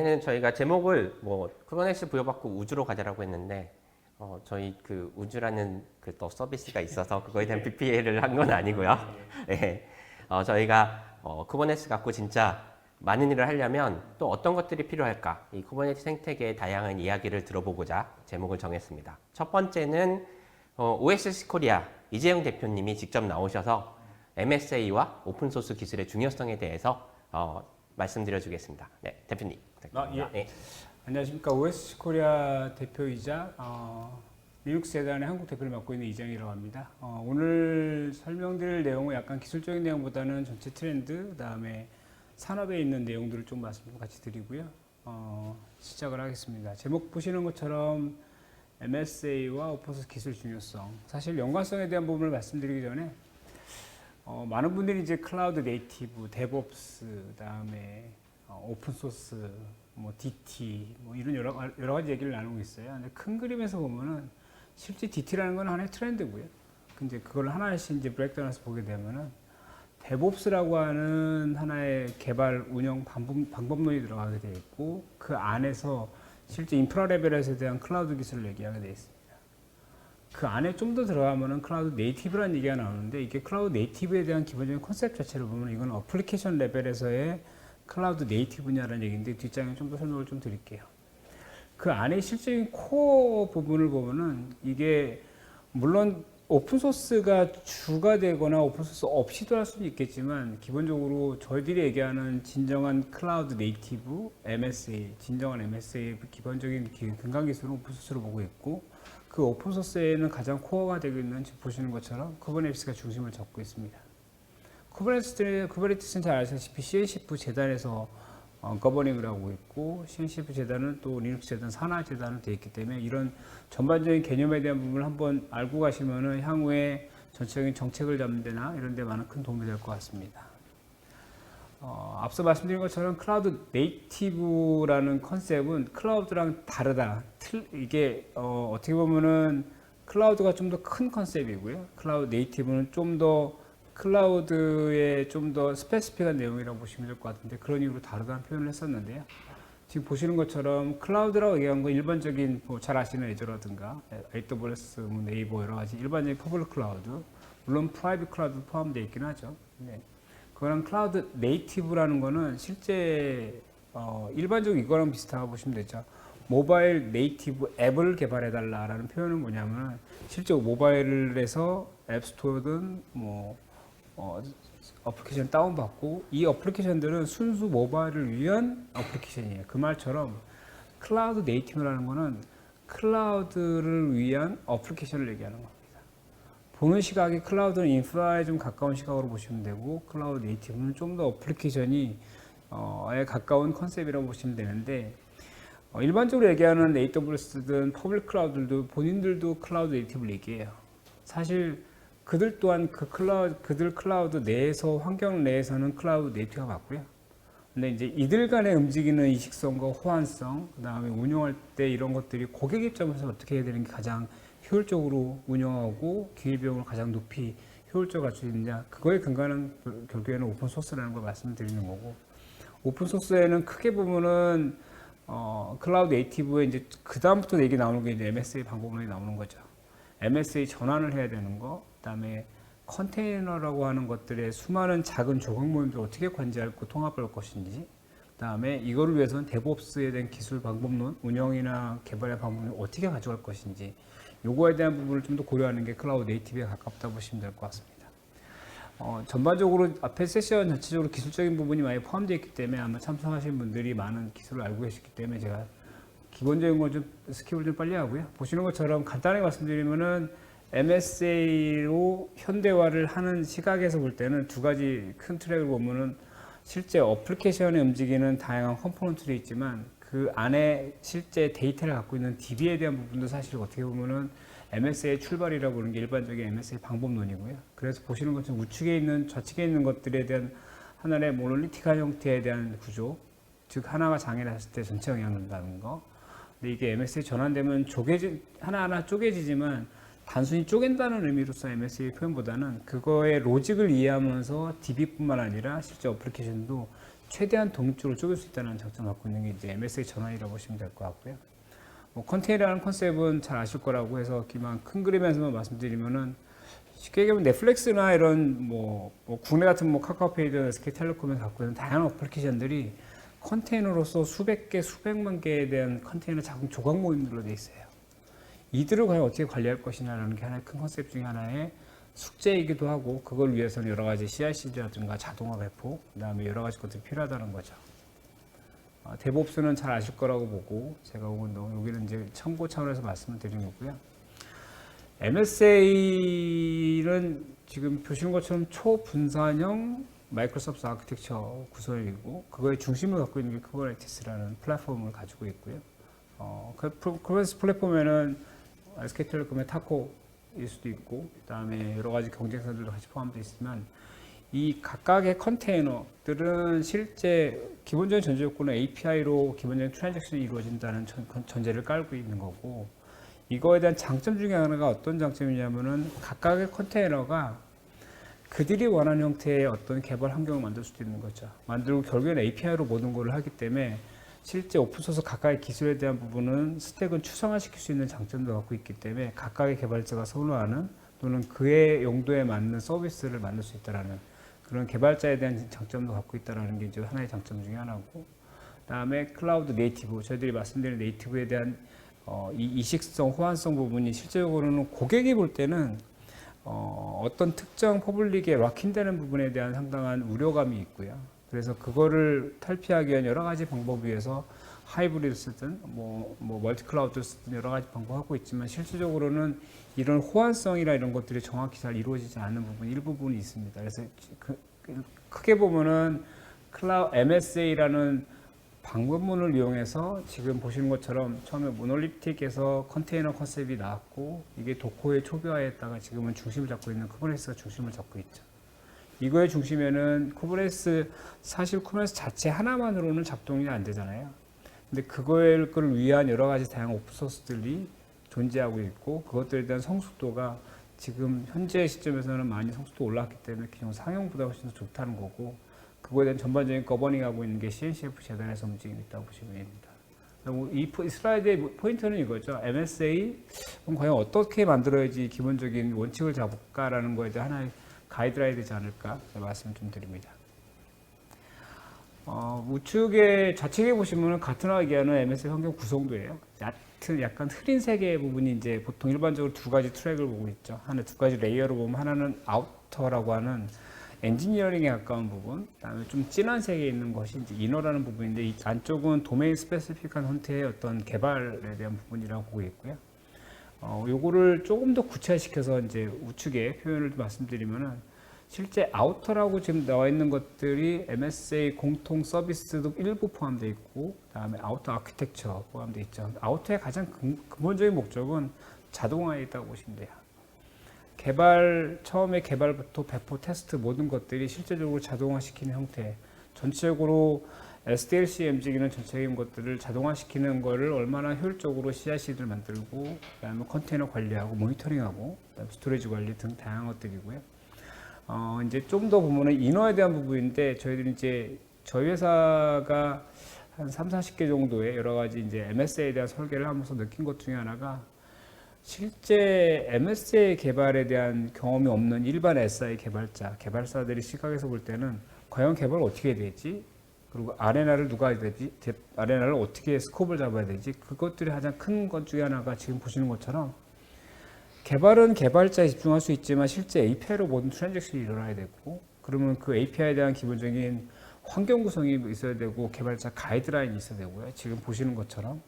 이번에는 저희가 제목을 뭐 쿠버네티스 부여받고 우주로 가자라고 했는데 저희 그 우주라는 그 또 서비스가 있어서 그거에 대한 PPL을 한 건 아니고요. 네. 저희가 쿠버네티스 갖고 진짜 많은 일을 하려면 또 어떤 것들이 필요할까? 이 쿠버네티스 생태계의 다양한 이야기를 들어보고자 제목을 정했습니다. 첫 번째는 OSC 코리아 이재용 대표님이 직접 나오셔서 MSA와 오픈소스 기술의 중요성에 대해서 말씀드려 주겠습니다. 네, 대표님. 예. 네. 안녕하십니까. OSC 코리아 대표이자 리눅스 재단의 한국 대표를 맡고 있는 이재용이라고 합니다. 오늘 설명드릴 내용은 약간 기술적인 내용보다는 전체 트렌드, 그다음에 산업에 있는 내용들을 좀 말씀 같이 드리고요. 시작을 하겠습니다. 제목 보시는 것처럼 MSA와 오픈소스 기술 중요성. 사실 연관성에 대한 부분을 말씀드리기 전에 많은 분들이 이제 클라우드 네이티브, 데브옵스, 그다음에 오픈소스, 뭐 DT, 뭐 이런 여러 가지 얘기를 나누고 있어요. 근데 큰 그림에서 보면은 실제 DT라는 건 하나의 트렌드고요. 근데 그걸 하나씩 이제 브레이크다운해서 보게 되면은 데브옵스라고 하는 하나의 개발 운영 방법론이 들어가게 되어 있고, 그 안에서 실제 인프라 레벨에 대한 클라우드 기술을 얘기하게 되어 있습니다. 그 안에 좀 더 들어가면은 클라우드 네이티브라는 얘기가 나오는데, 이게 클라우드 네이티브에 대한 기본적인 컨셉 자체를 보면 이건 어플리케이션 레벨에서의 클라우드 네이티브냐라는 얘기인데, 뒷장에 좀 더 설명을 좀 드릴게요. 그 안에 실질적인 코어 부분을 보면은 이게 물론 오픈소스가 주가 되거나 오픈소스 없이도 할 수는 있겠지만, 기본적으로 저희들이 얘기하는 진정한 클라우드 네이티브 MSA, 진정한 MSA의 기본적인 근간 기술은 오픈소스로 보고 있고, 그 오픈소스에는 가장 코어가 되고 있는, 지금 보시는 것처럼 쿠버네티스가 중심을 잡고 있습니다. 쿠버네티스는 잘 아시다시피 CNCF 재단에서 거버닝을 하고 있고, CNCF 재단은 또 리눅스 재단, 산하 재단으로 되어 있기 때문에 이런 전반적인 개념에 대한 부분을 한번 알고 가시면은 향후에 전체적인 정책을 잡는 데나 이런 데 많은 큰 도움이 될 것 같습니다. 앞서 말씀드린 것처럼 클라우드 네이티브라는 컨셉은 클라우드랑 다르다. 이게 어떻게 보면은 클라우드가 좀 더 큰 컨셉이고요. 클라우드 네이티브는 좀 더 클라우드의 좀 더 스페시픽한 내용이라고 보시면 될 것 같은데, 그런 이유로 다르다는 표현을 했었는데요. 지금 보시는 것처럼 클라우드라고 얘기한 건 일반적인 잘 아시는 애저라든가 AWS, 네이버 여러 가지 일반적인 퍼블릭 클라우드, 물론 프라이빗 클라우드도 포함되어 있긴 하죠. 네. 그거랑 클라우드 네이티브라는 거는 실제 일반적으로 이거랑 비슷하다고 보시면 되죠. 모바일 네이티브 앱을 개발해 달라라는 표현은 뭐냐면, 실제 모바일에서 앱스토어든 어플리케이션 다운받고, 이 어플리케이션들은 순수 모바일을 위한 어플리케이션이에요. 그 말처럼 클라우드 네이티브라는 거는 클라우드를 위한 어플리케이션을 얘기하는 겁니다. 보는 시각이 클라우드는 인프라에 좀 가까운 시각으로 보시면 되고, 클라우드 네이티브는 좀 더 어플리케이션이 에 가까운 컨셉이라고 보시면 되는데, 일반적으로 얘기하는 AWS든 퍼블릭 클라우드들도 본인들도 클라우드 네이티브를 얘기해요. 사실 그들 또한 그들 클라우드 내에서, 환경 내에서는 클라우드 네이티브가 맞고요. 근데 이제 이들 간에 움직이는 이식성과 호환성, 그 다음에 운영할 때 이런 것들이 고객 입장에서 어떻게 해야 되는 게 가장 효율적으로 운영하고 기회비용을 가장 높이 효율적으로 갖출 수 있느냐, 그거의 근간은 결국에는 오픈소스라는 걸 말씀드리는 거고, 오픈소스에는 크게 보면은 클라우드 네이티브에 이제 그 다음부터 얘기 나오는 게 이제 MSA 방법론이 나오는 거죠. MSA 전환을 해야 되는 거, 그다음에 컨테이너라고 하는 것들의 수많은 작은 조각 모임들을 어떻게 관리하고 통합할 것인지, 그다음에 이거를 위해서는 데브옵스에 대한 기술 방법론, 운영이나 개발의 방법론을 어떻게 가져갈 것인지, 요거에 대한 부분을 좀 더 고려하는 게 클라우드 네이티브에 가깝다 보시면 될 것 같습니다. 전반적으로 앞에 세션 전체적으로 기술적인 부분이 많이 포함되어 있기 때문에 아마 참석하신 분들이 많은 기술을 알고 계시기 때문에 제가 기본적인 건 좀 스킵을 좀 빨리 하고요. 보시는 것처럼 간단하게 말씀드리면은 MSA로 현대화를 하는 시각에서 볼 때는 두 가지 큰 트랙을 보면은, 실제 어플리케이션에 움직이는 다양한 컴포넌트들이 있지만 그 안에 실제 데이터를 갖고 있는 DB에 대한 부분도 사실 어떻게 보면은 MSA의 출발이라고 하는 게 일반적인 MSA 방법론이고요. 그래서 보시는 것처럼 우측에 있는, 좌측에 있는 것들에 대한 하나의 모노리틱한 형태에 대한 구조, 즉 하나가 장애났을 때 전체 영향을 준다는 거. 근데 이게 MSA 전환되면 하나하나 쪼개지지만, 단순히 쪼갠다는 의미로서 MSA 표현보다는 그거의 로직을 이해하면서 DB뿐만 아니라 실제 어플리케이션도 최대한 독립적으로 쪼갤 수 있다는 장점을 갖고 있는 게 이제 MSA 전환이라고 보시면 될 것 같고요. 뭐 컨테이너라는 컨셉은 잘 아실 거라고 해서 기만 큰 그림에서만 말씀드리면은 쉽게 얘기하면 넷플릭스나 이런 뭐 국내 같은 뭐 카카오페이든 SK텔레콤에서 갖고 있는 다양한 어플리케이션들이 컨테이너로서 수백 개, 수백만 개에 대한 컨테이너 작은 조각 모임들로 되어 있어요. 이들을 과연 어떻게 관리할 것이냐라는 게 하나의 큰 컨셉 중에 하나의 숙제이기도 하고, 그걸 위해서는 여러 가지 CI/CD라든가 자동화 배포, 그다음에 여러 가지 것들이 필요하다는 거죠. 데브옵스는 잘 아실 거라고 보고 제가 여기는 이제 참고 차원에서 말씀을 드린 거고요. MSA는 지금 보시는 것처럼 초분산형 마이크로소프트 아키텍처 구성이고, 그거의 중심을 갖고 있는 게 쿠버네티스라는 플랫폼을 가지고 있고요. 쿠버네티스 플랫폼에는 SK텔레콤의 타코일 수도 있고, 그다음에 여러 가지 경쟁사들도 같이 포함되어 있으면, 이 각각의 컨테이너들은 실제 기본적인 전제 조건은 API로 기본적인 트랜잭션이 이루어진다는 전제를 깔고 있는 거고, 이거에 대한 장점 중에 하나가 어떤 장점이냐면은 각각의 컨테이너가 그들이 원하는 형태의 어떤 개발 환경을 만들 수도 있는 거죠. 만들고 결국에는 API로 모든 걸 하기 때문에 실제 오픈소스 각각의 기술에 대한 부분은 스택은 추상화시킬 수 있는 장점도 갖고 있기 때문에 각각의 개발자가 선호하는 또는 그의 용도에 맞는 서비스를 만들 수 있다라는 그런 개발자에 대한 장점도 갖고 있다라는 게 이제 하나의 장점 중에 하나고, 그다음에 클라우드 네이티브, 저희들이 말씀드린 네이티브에 대한 이 이식성, 호환성 부분이 실제적으로는 고객이 볼 때는 어떤 특정 퍼블릭에 락인되는 부분에 대한 상당한 우려감이 있고요. 그래서 그거를 탈피하기 위한 여러 가지 방법 위해서 하이브리드 쓰든 멀티 클라우드 쓰든 여러 가지 방법하고 있지만, 실질적으로는 이런 호환성이나 이런 것들이 정확히 잘 이루어지지 않는 부분 일부분이 있습니다. 그래서 크게 보면은 MSA라는 방법문을 이용해서 지금 보시는 것처럼 처음에 모놀리틱에서 컨테이너 컨셉이 나왔고, 이게 도커의 초기화했다가 지금은 중심을 잡고 있는 쿠버네티스가 중심을 잡고 있죠. 이거의 중심에는 사실 쿠버네티스 자체 하나만으로는 작동이 안 되잖아요. 근데 그걸 위한 여러 가지 다양한 오픈소스들이 존재하고 있고, 그것들에 대한 성숙도가 지금 현재 시점에서는 많이 성숙도 올라왔기 때문에 기존 상용보다 훨씬 더 좋다는 거고, 그거에 대한 전반적인 거버닝하고 있는 게 CNCF 재단에서 움직임이 있다고 보시면 됩니다. 이 슬라이드의 포인트는 이거죠. MSA 과연 어떻게 만들어야지 기본적인 원칙을 잡을까라는 거에 대한 하나의 가이드라인이 되지 않을까 말씀을 좀 드립니다. 우측에 좌측에 보시면 가트너가 얘기하는 MSA 환경 구성도예요. 약간 흐린 색의 부분이 이제 보통 일반적으로 두 가지 트랙을 보고 있죠. 두 가지 레이어로 보면, 하나는 아우터라고 하는 엔지니어링에 가까운 부분, 그다음에 좀 진한 색에 있는 것이 이제 이너라는 부분인데, 이 안쪽은 도메인 스페시픽한 형태의 어떤 개발에 대한 부분이라고 보고 있고요. 요거를 조금 더 구체화시켜서 이제 우측에 표현을 말씀드리면은, 실제 아우터라고 지금 나와 있는 것들이 MSA 공통 서비스도 일부 포함되어 있고, 그다음에 아우터 아키텍처 포함되어 있죠. 아우터의 가장 근본적인 목적은 자동화에 있다고 보시면 돼요. 처음에 개발부터 배포, 테스트 모든 것들이 실제적으로 자동화시키는 형태, 전체적으로 SDLC 움직이는 전체적인 것들을 자동화시키는 거를 얼마나 효율적으로 CI/CD를 만들고, 그다음에 컨테이너 관리하고 모니터링하고, 그다음에 스토리지 관리 등 다양한 것들이고요. 이제 좀 더 보면은 인허에 대한 부분인데, 저희 회사가 한 30-40개 정도의 여러 가지 이제 MSA에 대한 설계를 하면서 느낀 것 중에 하나가, 실제 MSA 개발에 대한 경험이 없는 일반 SI 개발사들이 시각에서 볼 때는 과연 개발을 어떻게 해야 되지? 그리고 아레나를 누가 해야 되지? 아레나를 어떻게 스코프를 잡아야 되지? 그것들이 가장 큰 것 중에 하나가 지금 보시는 것처럼, 개발은 개발자에 집중할 수 있지만 실제 API로 모든 트랜잭션이 일어나야 되고, 그러면 그 API에 대한 기본적인 환경 구성이 있어야 되고, 개발자 가이드라인이 있어야 되고요. 지금 보시는 것처럼.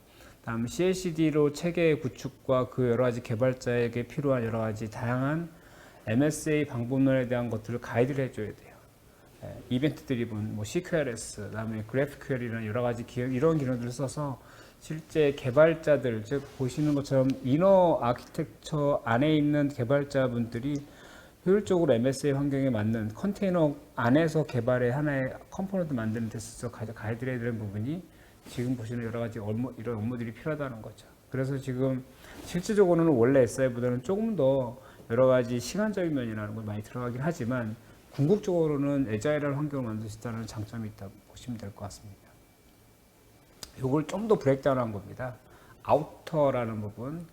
다음 CI/CD로 체계 구축과 그 여러 가지 개발자에게 필요한 여러 가지 다양한 MSA 방법론에 대한 것들을 가이드를 해줘야 돼요. 이벤트 드리븐, CQRS, 그다음에 GraphQL이라는 여러 가지 이런 기능들을 써서 실제 개발자들, 즉 보시는 것처럼 이너 아키텍처 안에 있는 개발자분들이 효율적으로 MSA 환경에 맞는 컨테이너 안에서 개발의 하나의 컴포넌트 만드는 데 있어서 가이드를 해야 되는 부분이 지금 보시는 여러 가지 이런 업무들이 필요하다는 거죠. 그래서 지금 실질적으로는 원래 SI보다는 조금 더 여러 가지 시간적인 면이라는 걸 많이 들어가긴 하지만, 궁극적으로는 애자일한 환경을 만들 수 있다는 장점이 있다고 보시면 될 것 같습니다. 이걸 좀 더 브레이크다운한 겁니다. 아우터라는 부분.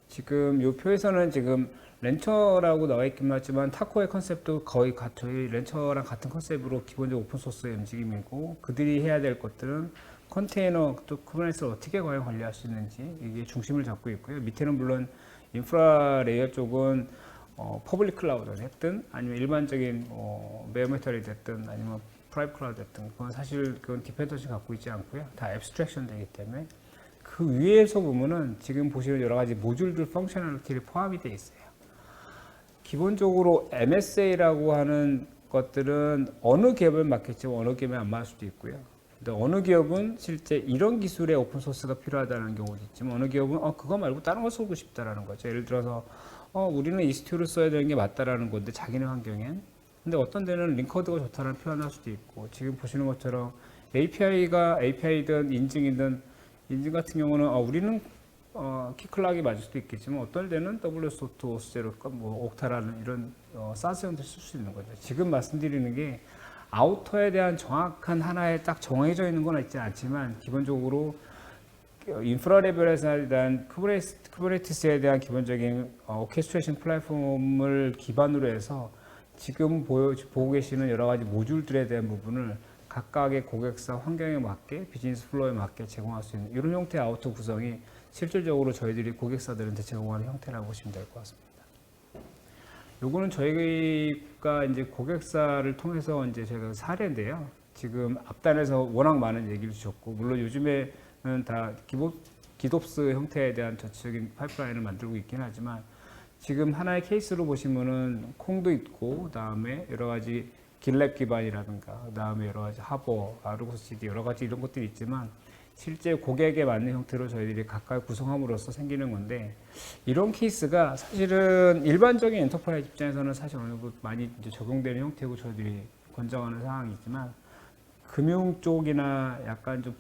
지금 이 표에서는 지금 렌처라고 나와 있긴 하지만 타코의 컨셉도 거의 저희 렌처랑 같은 컨셉으로 기본적으로 오픈소스의 움직임이고, 그들이 해야 될 것들은 컨테이너 또 쿠버네티스를 어떻게 과연 관리할 수 있는지 이게 중심을 잡고 있고요. 밑에는 물론 인프라 레이어 쪽은 퍼블릭 클라우드를 했든 아니면 일반적인 베어메탈이 됐든 아니면 프라이빗 클라우드 됐든 그건 디펜던시 갖고 있지 않고요. 다 앱스트랙션 되기 때문에 그 위에서 보면은 지금 보시는 여러 가지 모듈들 펑셔널리티를 포함이 되어 있어요. 기본적으로 MSA라고 하는 것들은 어느 기업을 맡겠지만 어느 기업에 안 맞을 수도 있고요. 근데 어느 기업은 실제 이런 기술의 오픈소스가 필요하다는 경우도 있지만 어느 기업은 그거 말고 다른 걸 쓰고 싶다라는 거죠. 예를 들어서 우리는 이스티오를 써야 되는 게 맞다라는 건데 자기네 환경엔. 근데 어떤 데는 링커드가 좋다는 표현할 수도 있고, 지금 보시는 것처럼 API든 인증이든, 인증 같은 경우는 우리는 키클락이 맞을 수도 있겠지만 어떤 데는 WSO2, OS0, 옥타라는 이런 사스 형태를 쓸 수 있는 거죠. 지금 말씀드리는 게 아우터에 대한 정확한 하나에 딱 정해져 있는 건 있지 않지만 기본적으로 인프라 레벨에 대한 쿠버네티스에 대한 기본적인 오케스트레이션 플랫폼을 기반으로 해서 지금 보고 계시는 여러 가지 모듈들에 대한 부분을 각각의 고객사 환경에 맞게 비즈니스 플로우에 맞게 제공할 수 있는 이런 형태의 아우터 구성이 실질적으로 저희들이 고객사들한테 제공하는 형태라고 보시면 될 것 같습니다. 요거는 저희가 이제 고객사를 통해서 이제 제가 사례인데요. 지금 앞단에서 워낙 많은 얘기를 주셨고, 물론 요즘에는 다 기덥스 형태에 대한 전체적인 파이프라인을 만들고 있긴 하지만 지금 하나의 케이스로 보시면은 콩도 있고, 그다음에 여러 가지 길랩 기반이라든가, 그다음에 여러 가지 하버, 아르고스 CD 여러 가지 이런 것들이 있지만 실제 고객에 맞는 형태로 저희들이 각각 구성함으로써 생기는 건데, 이런 케이스가 사실은 일반적인 엔터프라이즈 입장에서는 사실 어느 정도 많이 이제 적용되는 형태고 저희들이 권장하는 상황이지만, 금융 쪽이나 약간 좀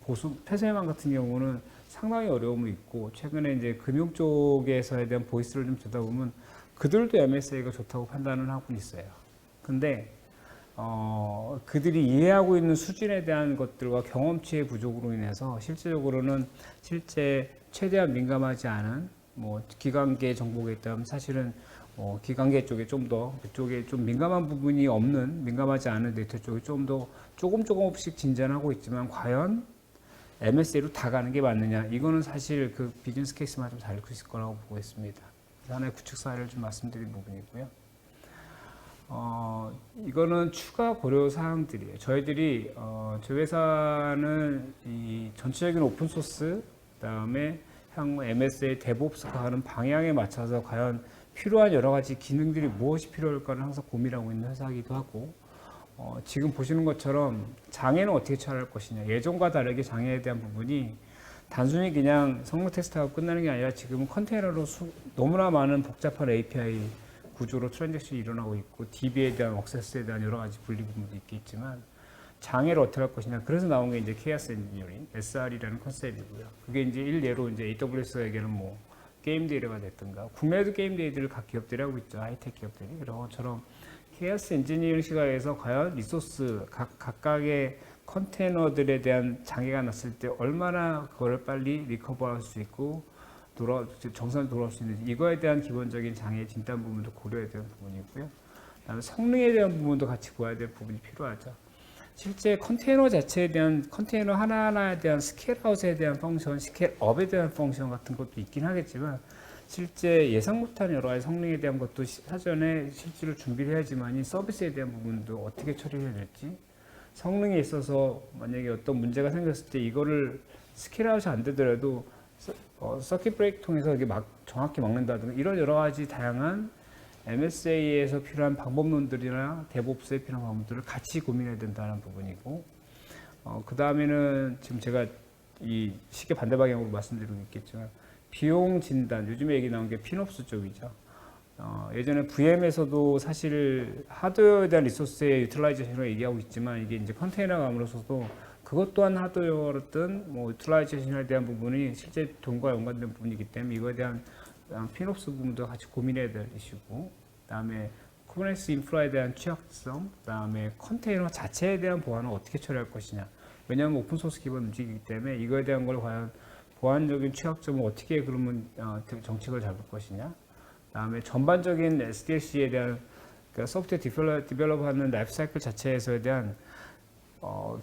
보수 폐쇄망 같은 경우는 상당히 어려움이 있고, 최근에 이제 금융 쪽에서에 대한 보이스를 좀 듣다 보면 그들도 MSA가 좋다고 판단을 하고 있어요. 근데 그들이 이해하고 있는 수준에 대한 것들과 경험치의 부족으로 인해서 실질적으로는 최대한 민감하지 않은 기관계 정보가 있다면 사실은 기관계 쪽에 그쪽에 좀 민감한 부분이 없는, 민감하지 않은 데이터 쪽이 좀 더 조금씩 진전하고 있지만 과연 MSA로 다 가는 게 맞느냐, 이거는 사실 그 비즈니스 케이스만 좀 다를 수 있을 거라고 보고 있습니다. 하나의 구축 사례를 좀 말씀드린 부분이고요. 이거는 추가 고려 사항들이에요. 저희들이 저희 회사는 이 전체적인 오픈 소스, 그다음에 향후 MSA 데브옵스가 가는 방향에 맞춰서 과연 필요한 여러 가지 기능들이 무엇이 필요할까를 항상 고민하고 있는 회사이기도 하고, 지금 보시는 것처럼 장애는 어떻게 처리할 것이냐, 예전과 다르게 장애에 대한 부분이 단순히 그냥 성능 테스트하고 끝나는 게 아니라 지금은 컨테이너로 너무나 많은 복잡한 API 구조로 트랜잭션이 일어나고 있고, DB에 대한 액세스에 대한 여러 가지 분리 부분도 있겠지만 장애를 어떻게 할 것이냐, 그래서 나온 게 이제 Chaos Engineering, SR이라는 컨셉이고요. 그게 이제 일례로 이제 AWS에게는 게임 데이터가 됐든가, 국내에도 게임 데이터를 각 기업들이 하고 있죠. 하이텍 기업들이. 그런 것처럼 Chaos Engineering 시각에서 과연 리소스, 각각의 컨테이너들에 대한 장애가 났을 때 얼마나 그거를 빨리 리커버할 수 있고 정상으로 돌아올 수 있는지, 이거에 대한 기본적인 장애 진단 부분도 고려해야 되는 부분이고요. 그다음에 성능에 대한 부분도 같이 보아야 될 부분이 필요하죠. 실제 컨테이너 자체에 대한, 컨테이너 하나하나에 대한 스케일아웃에 대한 펑션, 스케일업에 대한 펑션 같은 것도 있긴 하겠지만 실제 예상 못한 여러 가지 성능에 대한 것도 사전에 실제로 준비를 해야지만 이 서비스에 대한 부분도 어떻게 처리해야 될지, 성능에 있어서 만약에 어떤 문제가 생겼을 때 이거를 스케일아웃이 안 되더라도 서킷 브레이크 통해서 이게 정확히 막는다든가, 이런 여러 가지 다양한 MSA에서 필요한 방법론들이나 데브옵스에 필요한 방법들을 같이 고민해야 된다는 부분이고, 그 다음에는 지금 제가 이 쉽게 반대 방향으로 말씀드리고 있겠지만 비용 진단, 요즘에 얘기 나온 게 피놉스 쪽이죠. 예전에 VM에서도 사실 하드웨어에 대한 리소스의 유틸라이제이션을 얘기하고 있지만 이게 이제 컨테이너가 아무로서도 그것 또한 하드웨어든 유틸라이제이션에 대한 부분이 실제 돈과 연관된 부분이기 때문에 이거에 대한 피놉스 부분도 같이 고민해야 될 이슈고, 그다음에 쿠버네티스 인프라에 대한 취약성, 그다음에 컨테이너 자체에 대한 보안을 어떻게 처리할 것이냐. 왜냐하면 오픈소스 기반 움직이기 때문에 이거에 대한 걸 과연 보안적인 취약점을 어떻게 그러면 정책을 잡을 것이냐. 그다음에 전반적인 SDLC에 대한 그러니까 소프트웨어 디벨롭하는 라이프 사이클 자체에서에 대한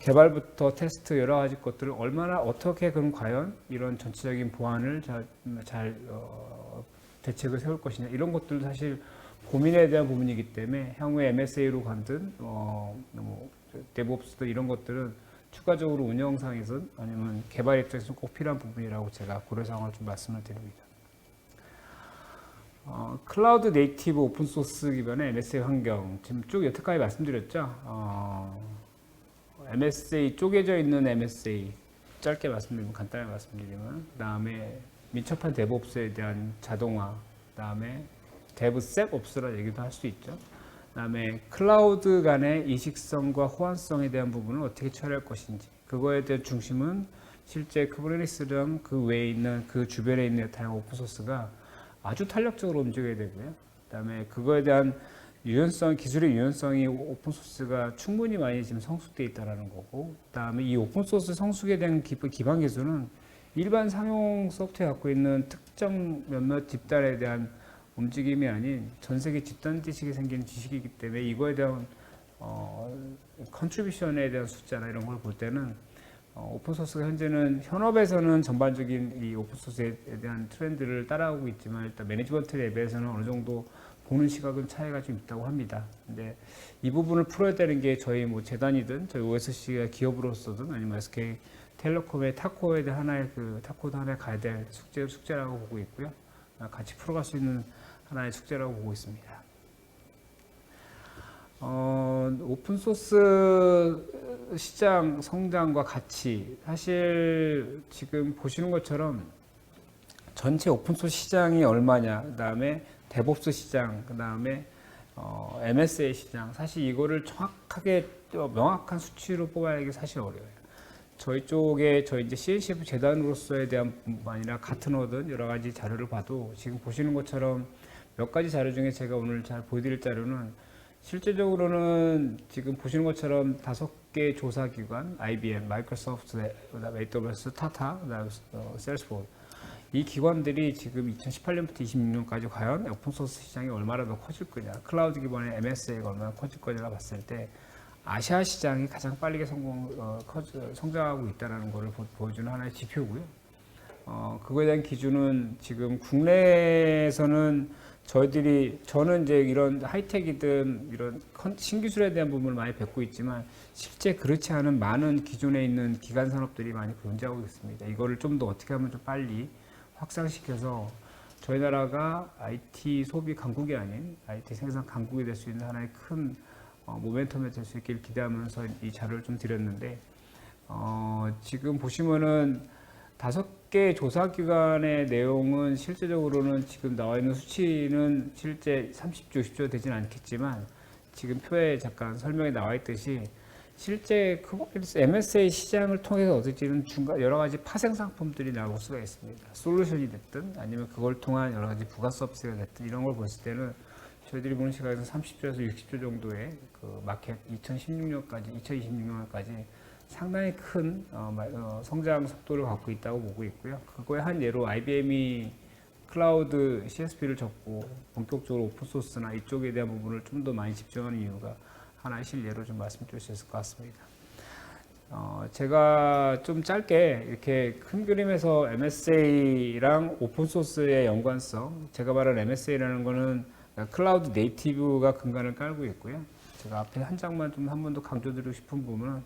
개발부터 테스트 여러 가지 것들을 얼마나 어떻게 그럼 과연 이런 전체적인 보안을 잘 대책을 세울 것이냐 이런 것들도 사실 고민에 대한 부분이기 때문에 향후에 MSA로 간든 데브옵스도 이런 것들은 추가적으로 운영상에선 아니면 개발 입장에서 꼭 필요한 부분이라고 제가 고려사항을 좀 말씀을 드립니다. 클라우드 네이티브 오픈소스 기반의 MSA 환경 지금 쭉 여태까지 말씀드렸죠. MSA 쪼개져 있는 MSA 짧게 말씀드리면 간단하게 말씀드리면 그 다음에 민첩한 데브옵스에 대한 자동화 그 다음에 데브셉옵스라 얘기도 할 수 있죠. 그 다음에 클라우드 간의 이식성과 호환성에 대한 부분을 어떻게 처리할 것인지 그거에 대한 중심은 실제 쿠버네티스랑 그 외에 있는 그 주변에 있는 다양한 오픈소스가 아주 탄력적으로 움직여야 되고요. 그 다음에 그거에 대한 유연성, 기술의 유연성이 오픈소스가 충분히 많이 지금 성숙되어 있다는 거고, 그 다음에 이 오픈소스 성숙에 대한 기반 기술은 일반 상용 소프트웨어 갖고 있는 특정 몇몇 집단에 대한 움직임이 아닌 전 세계 집단 지식이 생기는 지식이기 때문에 이거에 대한 컨트리뷰션에 대한 숫자나 이런 걸 볼 때는 오픈소스가 현재는 현업에서는 전반적인 이 오픈소스에 대한 트렌드를 따라오고 있지만 일단 매니지먼트 랩에서는 어느 정도 보는 시각은 차이가 좀 있다고 합니다. 근데 이 부분을 풀어야 되는 게 저희 뭐 재단이든 저희 OSC가 기업으로서든 아니면 SK 텔레콤의 타코에 대한 하나의 타코도 하나의 가야 될 숙제라고 보고 있고요. 같이 풀어갈 수 있는 하나의 숙제라고 보고 있습니다. 오픈소스 시장 성장과 가치 사실 지금 보시는 것처럼 전체 오픈소스 시장이 얼마냐 그 다음에 데브옵스 시장 그 다음에 MSA 시장 사실 이거를 정확하게 명확한 수치로 뽑아내기 사실 어려워요. 저희 쪽에 저희 이제 CNCF 재단으로서에 대한 뿐만 아니라 같은 얻은 여러 가지 자료를 봐도 지금 보시는 것처럼 몇 가지 자료 중에 제가 오늘 잘 보여드릴 자료는 실제적으로는 지금 보시는 것처럼 5개 조사기관, IBM, 마이크로소프트, 그다음에 AWS, 타타, 그다음에 셀스포스 이 기관들이 지금 2018년부터 26년까지 과연 오픈소스 시장이 얼마나 더 커질 거냐, 클라우드 기반의 MSA가 얼마나 커질 거냐를 봤을 때 아시아 시장이 가장 빠르게 성장하고 있다는 것을 보여주는 하나의 지표고요. 그거에 대한 기준은 지금 국내에서는 저는 이제 이런 하이텍이든 이런 신기술에 대한 부분을 많이 뵙고 있지만 실제 그렇지 않은 많은 기존에 있는 기간 산업들이 많이 존재하고 있습니다. 이거를 좀 더 어떻게 하면 좀 빨리 확산시켜서 저희 나라가 IT 소비 강국이 아닌 IT 생산 강국이 될 수 있는 하나의 큰 모멘텀이 될 수 있기를 기대하면서 이 자료를 좀 드렸는데 지금 보시면은 5개 조사기관의 내용은 실제적으로는 지금 나와 있는 수치는 실제 30조, 60조 되진 않겠지만 지금 표에 잠깐 설명이 나와 있듯이 실제 MSA 시장을 통해서 얻어지는 여러 가지 파생 상품들이 나올 수가 있습니다. 솔루션이 됐든 아니면 그걸 통한 여러 가지 부가 서비스가 됐든 이런 걸 봤을 때는 저희들이 보는 시각에서 30조에서 60조 정도의 그 마켓 2026년까지 상당히 큰 성장 속도를 갖고 있다고 보고 있고요. 그거의 한 예로 IBM이 클라우드 CSP를 접고 본격적으로 오픈소스나 이쪽에 대한 부분을 좀 더 많이 집중하는 이유가 하나의 실례로 좀 말씀드릴 수 있을 것 같습니다. 제가 좀 짧게 이렇게 큰 그림에서 MSA랑 오픈소스의 연관성, 제가 말한 MSA라는 거는 클라우드 네이티브가 근간을 깔고 있고요. 제가 앞에 한 장만 좀 한 번 더 강조드리고 싶은 부분은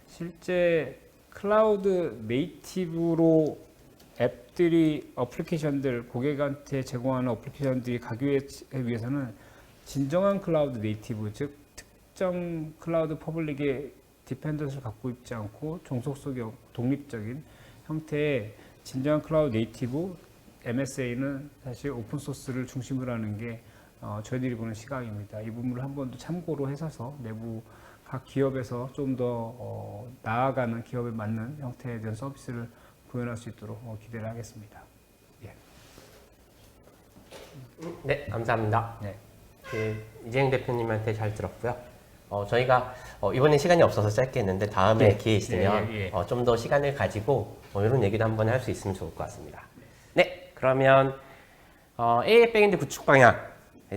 실제 클라우드 네이티브로 앱들이 어플리케이션들 고객한테 제공하는 어플리케이션들이 가기 위해서는 진정한 클라우드 네이티브 즉 특정 클라우드 퍼블릭의 디펜던스를 갖고 있지 않고 종속성 독립적인 형태의 진정한 클라우드 네이티브 MSA는 사실 오픈소스를 중심으로 하는 게 저희들이 보는 시각입니다. 이 부분을 한 번 더 참고로 해서 내부 각 기업에서 좀 더 나아가는 기업에 맞는 형태에 대한 서비스를 구현할 수 있도록 기대를 하겠습니다. 예. 네, 감사합니다. 네. 이재용 대표님한테 잘 들었고요. 저희가 이번에 시간이 없어서 짧게 했는데 다음에 네. 기회 있으면 예. 좀 더 시간을 가지고 이런 얘기도 한번 할 수 있으면 좋을 것 같습니다. 네, 그러면 AI 백엔드 구축 방향에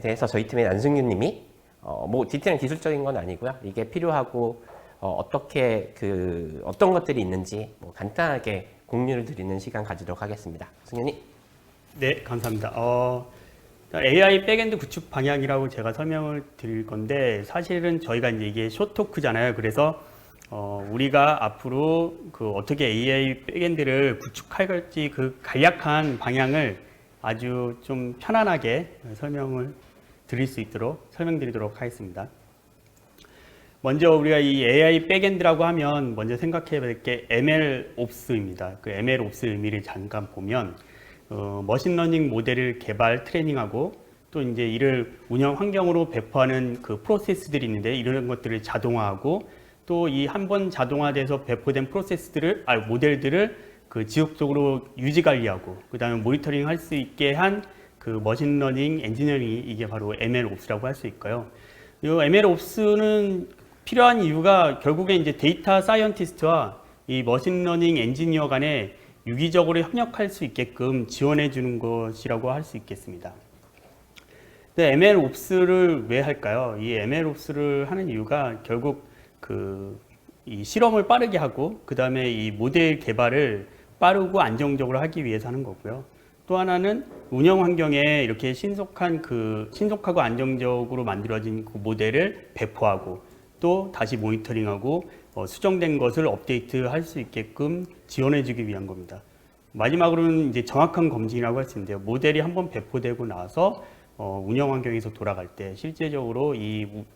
대해서 저희 팀의 안승윤 님이 뭐 디테일한 기술적인 건 아니고요. 이게 필요하고 어떻게 어떤 것들이 있는지 뭐 간단하게 공유를 드리는 시간 가지도록 하겠습니다. 승윤이. 네, 감사합니다. AI 백엔드 구축 방향이라고 제가 설명을 드릴 건데 사실은 저희가 이제 이게 숏토크잖아요. 그래서 우리가 앞으로 어떻게 AI 백엔드를 구축할지 그 간략한 방향을 아주 좀 편안하게 설명을 드릴 수 있도록 설명드리도록 하겠습니다. 먼저 우리가 이 AI 백엔드라고 하면 먼저 생각해야 될 게 MLOps입니다. 그 MLOps 의미를 잠깐 보면 머신러닝 모델을 개발, 트레이닝하고 또 이제 이를 운영 환경으로 배포하는 그 프로세스들이 있는데 이런 것들을 자동화하고 또 이 한 번 자동화돼서 배포된 모델들을 지속적으로 유지 관리하고 그 다음에 모니터링 할 수 있게 한 그 머신러닝 엔지니어링이 이게 바로 MLOps라고 할 수 있고요. 이 MLOps는 필요한 이유가 결국에 이제 데이터 사이언티스트와 이 머신러닝 엔지니어 간에 유기적으로 협력할 수 있게끔 지원해 주는 것이라고 할 수 있겠습니다. 근데 MLOps를 왜 할까요? 이 MLOps를 하는 이유가 결국 이 실험을 빠르게 하고 그 다음에 이 모델 개발을 빠르고 안정적으로 하기 위해서 하는 거고요. 또 하나는 운영 환경에 이렇게 신속하고 안정적으로 만들어진 그 모델을 배포하고 또 다시 모니터링하고 수정된 것을 업데이트할 수 있게끔 지원해주기 위한 겁니다. 마지막으로는 이제 정확한 검증이라고 할 수 있는데요. 모델이 한번 배포되고 나서 운영 환경에서 돌아갈 때 실제적으로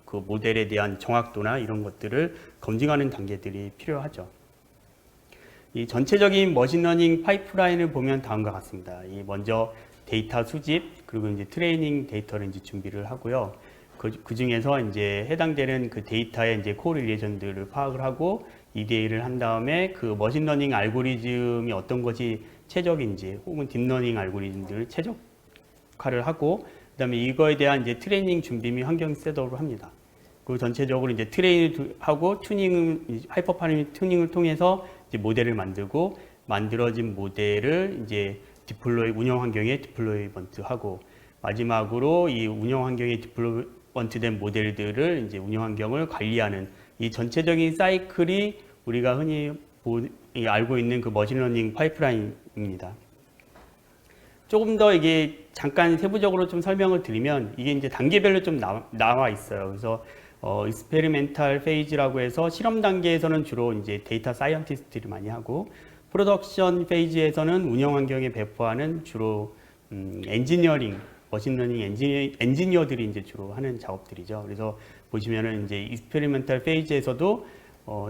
그 모델에 대한 정확도나 이런 것들을 검증하는 단계들이 필요하죠. 이 전체적인 머신러닝 파이프라인을 보면 다음과 같습니다. 먼저 데이터 수집 그리고 이제 트레이닝 데이터를 이제 준비를 하고요. 그 중에서 이제 해당되는 그 데이터의 이제 코릴레이션들을 파악을 하고 EDA를 한 다음에 그 머신러닝 알고리즘이 어떤 것이 최적인지 혹은 딥러닝 알고리즘들을 최적화를 하고 그다음에 이거에 대한 이제 트레이닝 준비 및 환경 셋업을 합니다. 그 전체적으로 이제 트레이닝하고 하이퍼파라미터 튜닝을 통해서 이제 모델을 만들고 만들어진 모델을 이제 운영 환경에 디플로이먼트하고 마지막으로 이 운영 환경에 디플로이먼트된 모델들을 이제 운영 환경을 관리하는 이 전체적인 사이클이 우리가 흔히 알고 있는 그 머신러닝 파이프라인입니다. 조금 더 이게 잠깐 세부적으로 좀 설명을 드리면 이게 이제 단계별로 좀 나와 있어요. 그래서 익스페리멘탈 페이지라고 해서 실험 단계에서는 주로 이제 데이터 사이언티스트들이 많이 하고 프로덕션 페이지에서는 운영 환경에 배포하는 주로 엔지니어링, 머신러닝 엔지니어들이 이제 주로 하는 작업들이죠. 그래서 보시면은 이제 익스페리멘탈 페이지에서도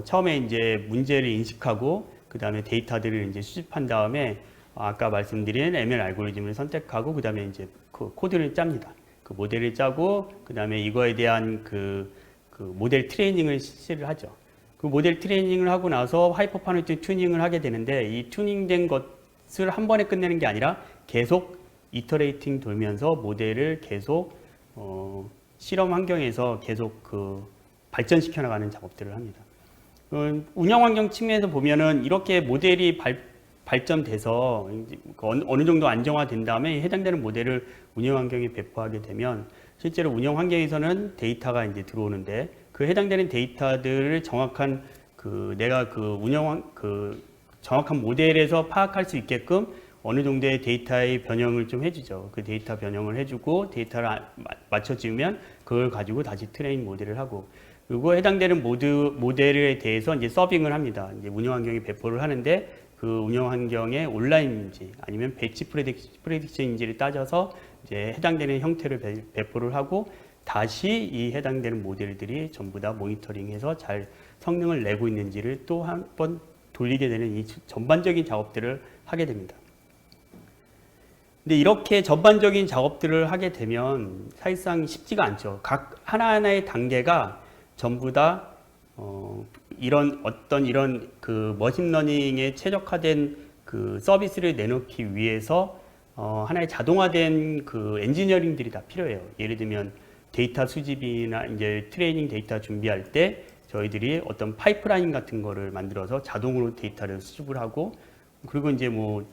처음에 이제 문제를 인식하고 그 다음에 데이터들을 이제 수집한 다음에 아까 말씀드린 ML 알고리즘을 선택하고 그 다음에 이제 그 코드를 짭니다. 그 모델을 짜고 그 다음에 이거에 대한 그 모델 트레이닝을 실시를 하죠. 그 모델 트레이닝을 하고 나서 하이퍼파라미터 튜닝을 하게 되는데 이 튜닝된 것을 한 번에 끝내는 게 아니라 계속 이터레이팅 돌면서 모델을 계속 실험 환경에서 계속 발전시켜 나가는 작업들을 합니다. 운영 환경 측면에서 보면은 이렇게 모델이 발전돼서 어느 정도 안정화된 다음에 해당되는 모델을 운영 환경에 배포하게 되면 실제로 운영 환경에서는 데이터가 이제 들어오는데 그 해당되는 데이터들을 정확한 정확한 모델에서 파악할 수 있게끔 어느 정도의 데이터의 변형을 좀 해주죠. 그 데이터 변형을 해주고 데이터를 맞춰주면 그걸 가지고 다시 트레이닝 모델을 하고 그리고 해당되는 모델에 대해서 이제 서빙을 합니다. 이제 운영 환경에 배포를 하는데 그 운영 환경의 온라인인지 아니면 배치 프레딕션인지를 따져서 이제 해당되는 형태를 배포를 하고 다시 이 해당되는 모델들이 전부 다 모니터링해서 잘 성능을 내고 있는지를 또 한 번 돌리게 되는 이 전반적인 작업들을 하게 됩니다. 근데 이렇게 전반적인 작업들을 하게 되면 사실상 쉽지가 않죠. 각 하나하나의 단계가 전부 다 이런 그 머신러닝에 최적화된 그 서비스를 내놓기 위해서 하나의 자동화된 그 엔지니어링들이 다 필요해요. 예를 들면 데이터 수집이나 이제 트레이닝 데이터 준비할 때 저희들이 어떤 파이프라인 같은 거를 만들어서 자동으로 데이터를 수집을 하고 그리고 이제 뭐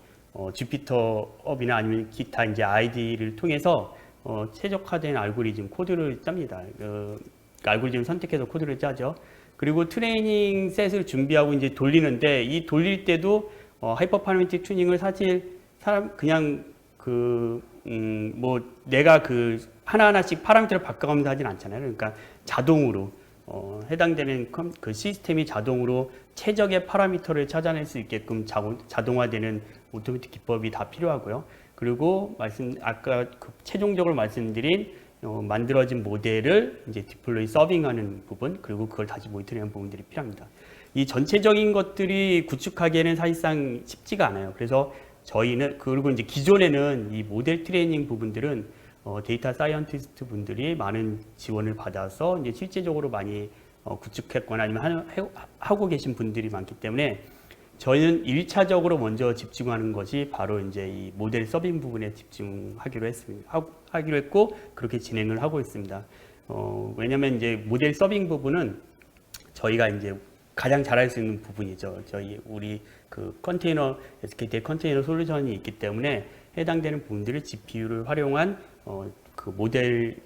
주피터 업이나 아니면 기타 이제 아이디를 통해서 최적화된 알고리즘 코드를 짭니다. 알고리즘 선택해서 코드를 짜죠. 그리고 트레이닝 셋을 준비하고 이제 돌리는데 이 돌릴 때도 하이퍼 파라미틱 튜닝을 사실 그냥 뭐 내가 하나하나씩 파라미터를 바꿔가면서 하진 않잖아요. 그러니까 자동으로 해당되는 그 시스템이 자동으로 최적의 파라미터를 찾아낼 수 있게끔 자동화되는 오토매틱 기법이 다 필요하고요. 그리고 아까 최종적으로 말씀드린 만들어진 모델을 이제 디플로이 서빙하는 부분 그리고 그걸 다시 모니터링하는 부분들이 필요합니다. 이 전체적인 것들이 구축하기에는 사실상 쉽지가 않아요. 그래서 저희는 그리고 이제 기존에는 이 모델 트레이닝 부분들은 데이터 사이언티스트 분들이 많은 지원을 받아서 이제 실제적으로 많이 구축했거나 아니면 하고 계신 분들이 많기 때문에 저희는 1차적으로 먼저 집중하는 것이 바로 이제 이 모델 서빙 부분에 집중하기로 했고 그렇게 진행을 하고 있습니다. 왜냐면 이제 모델 서빙 부분은 저희가 이제 가장 잘할 수 있는 부분이죠. 우리 SKT 컨테이너 솔루션이 있기 때문에 해당되는 부분들을 GPU를 활용한 그 모델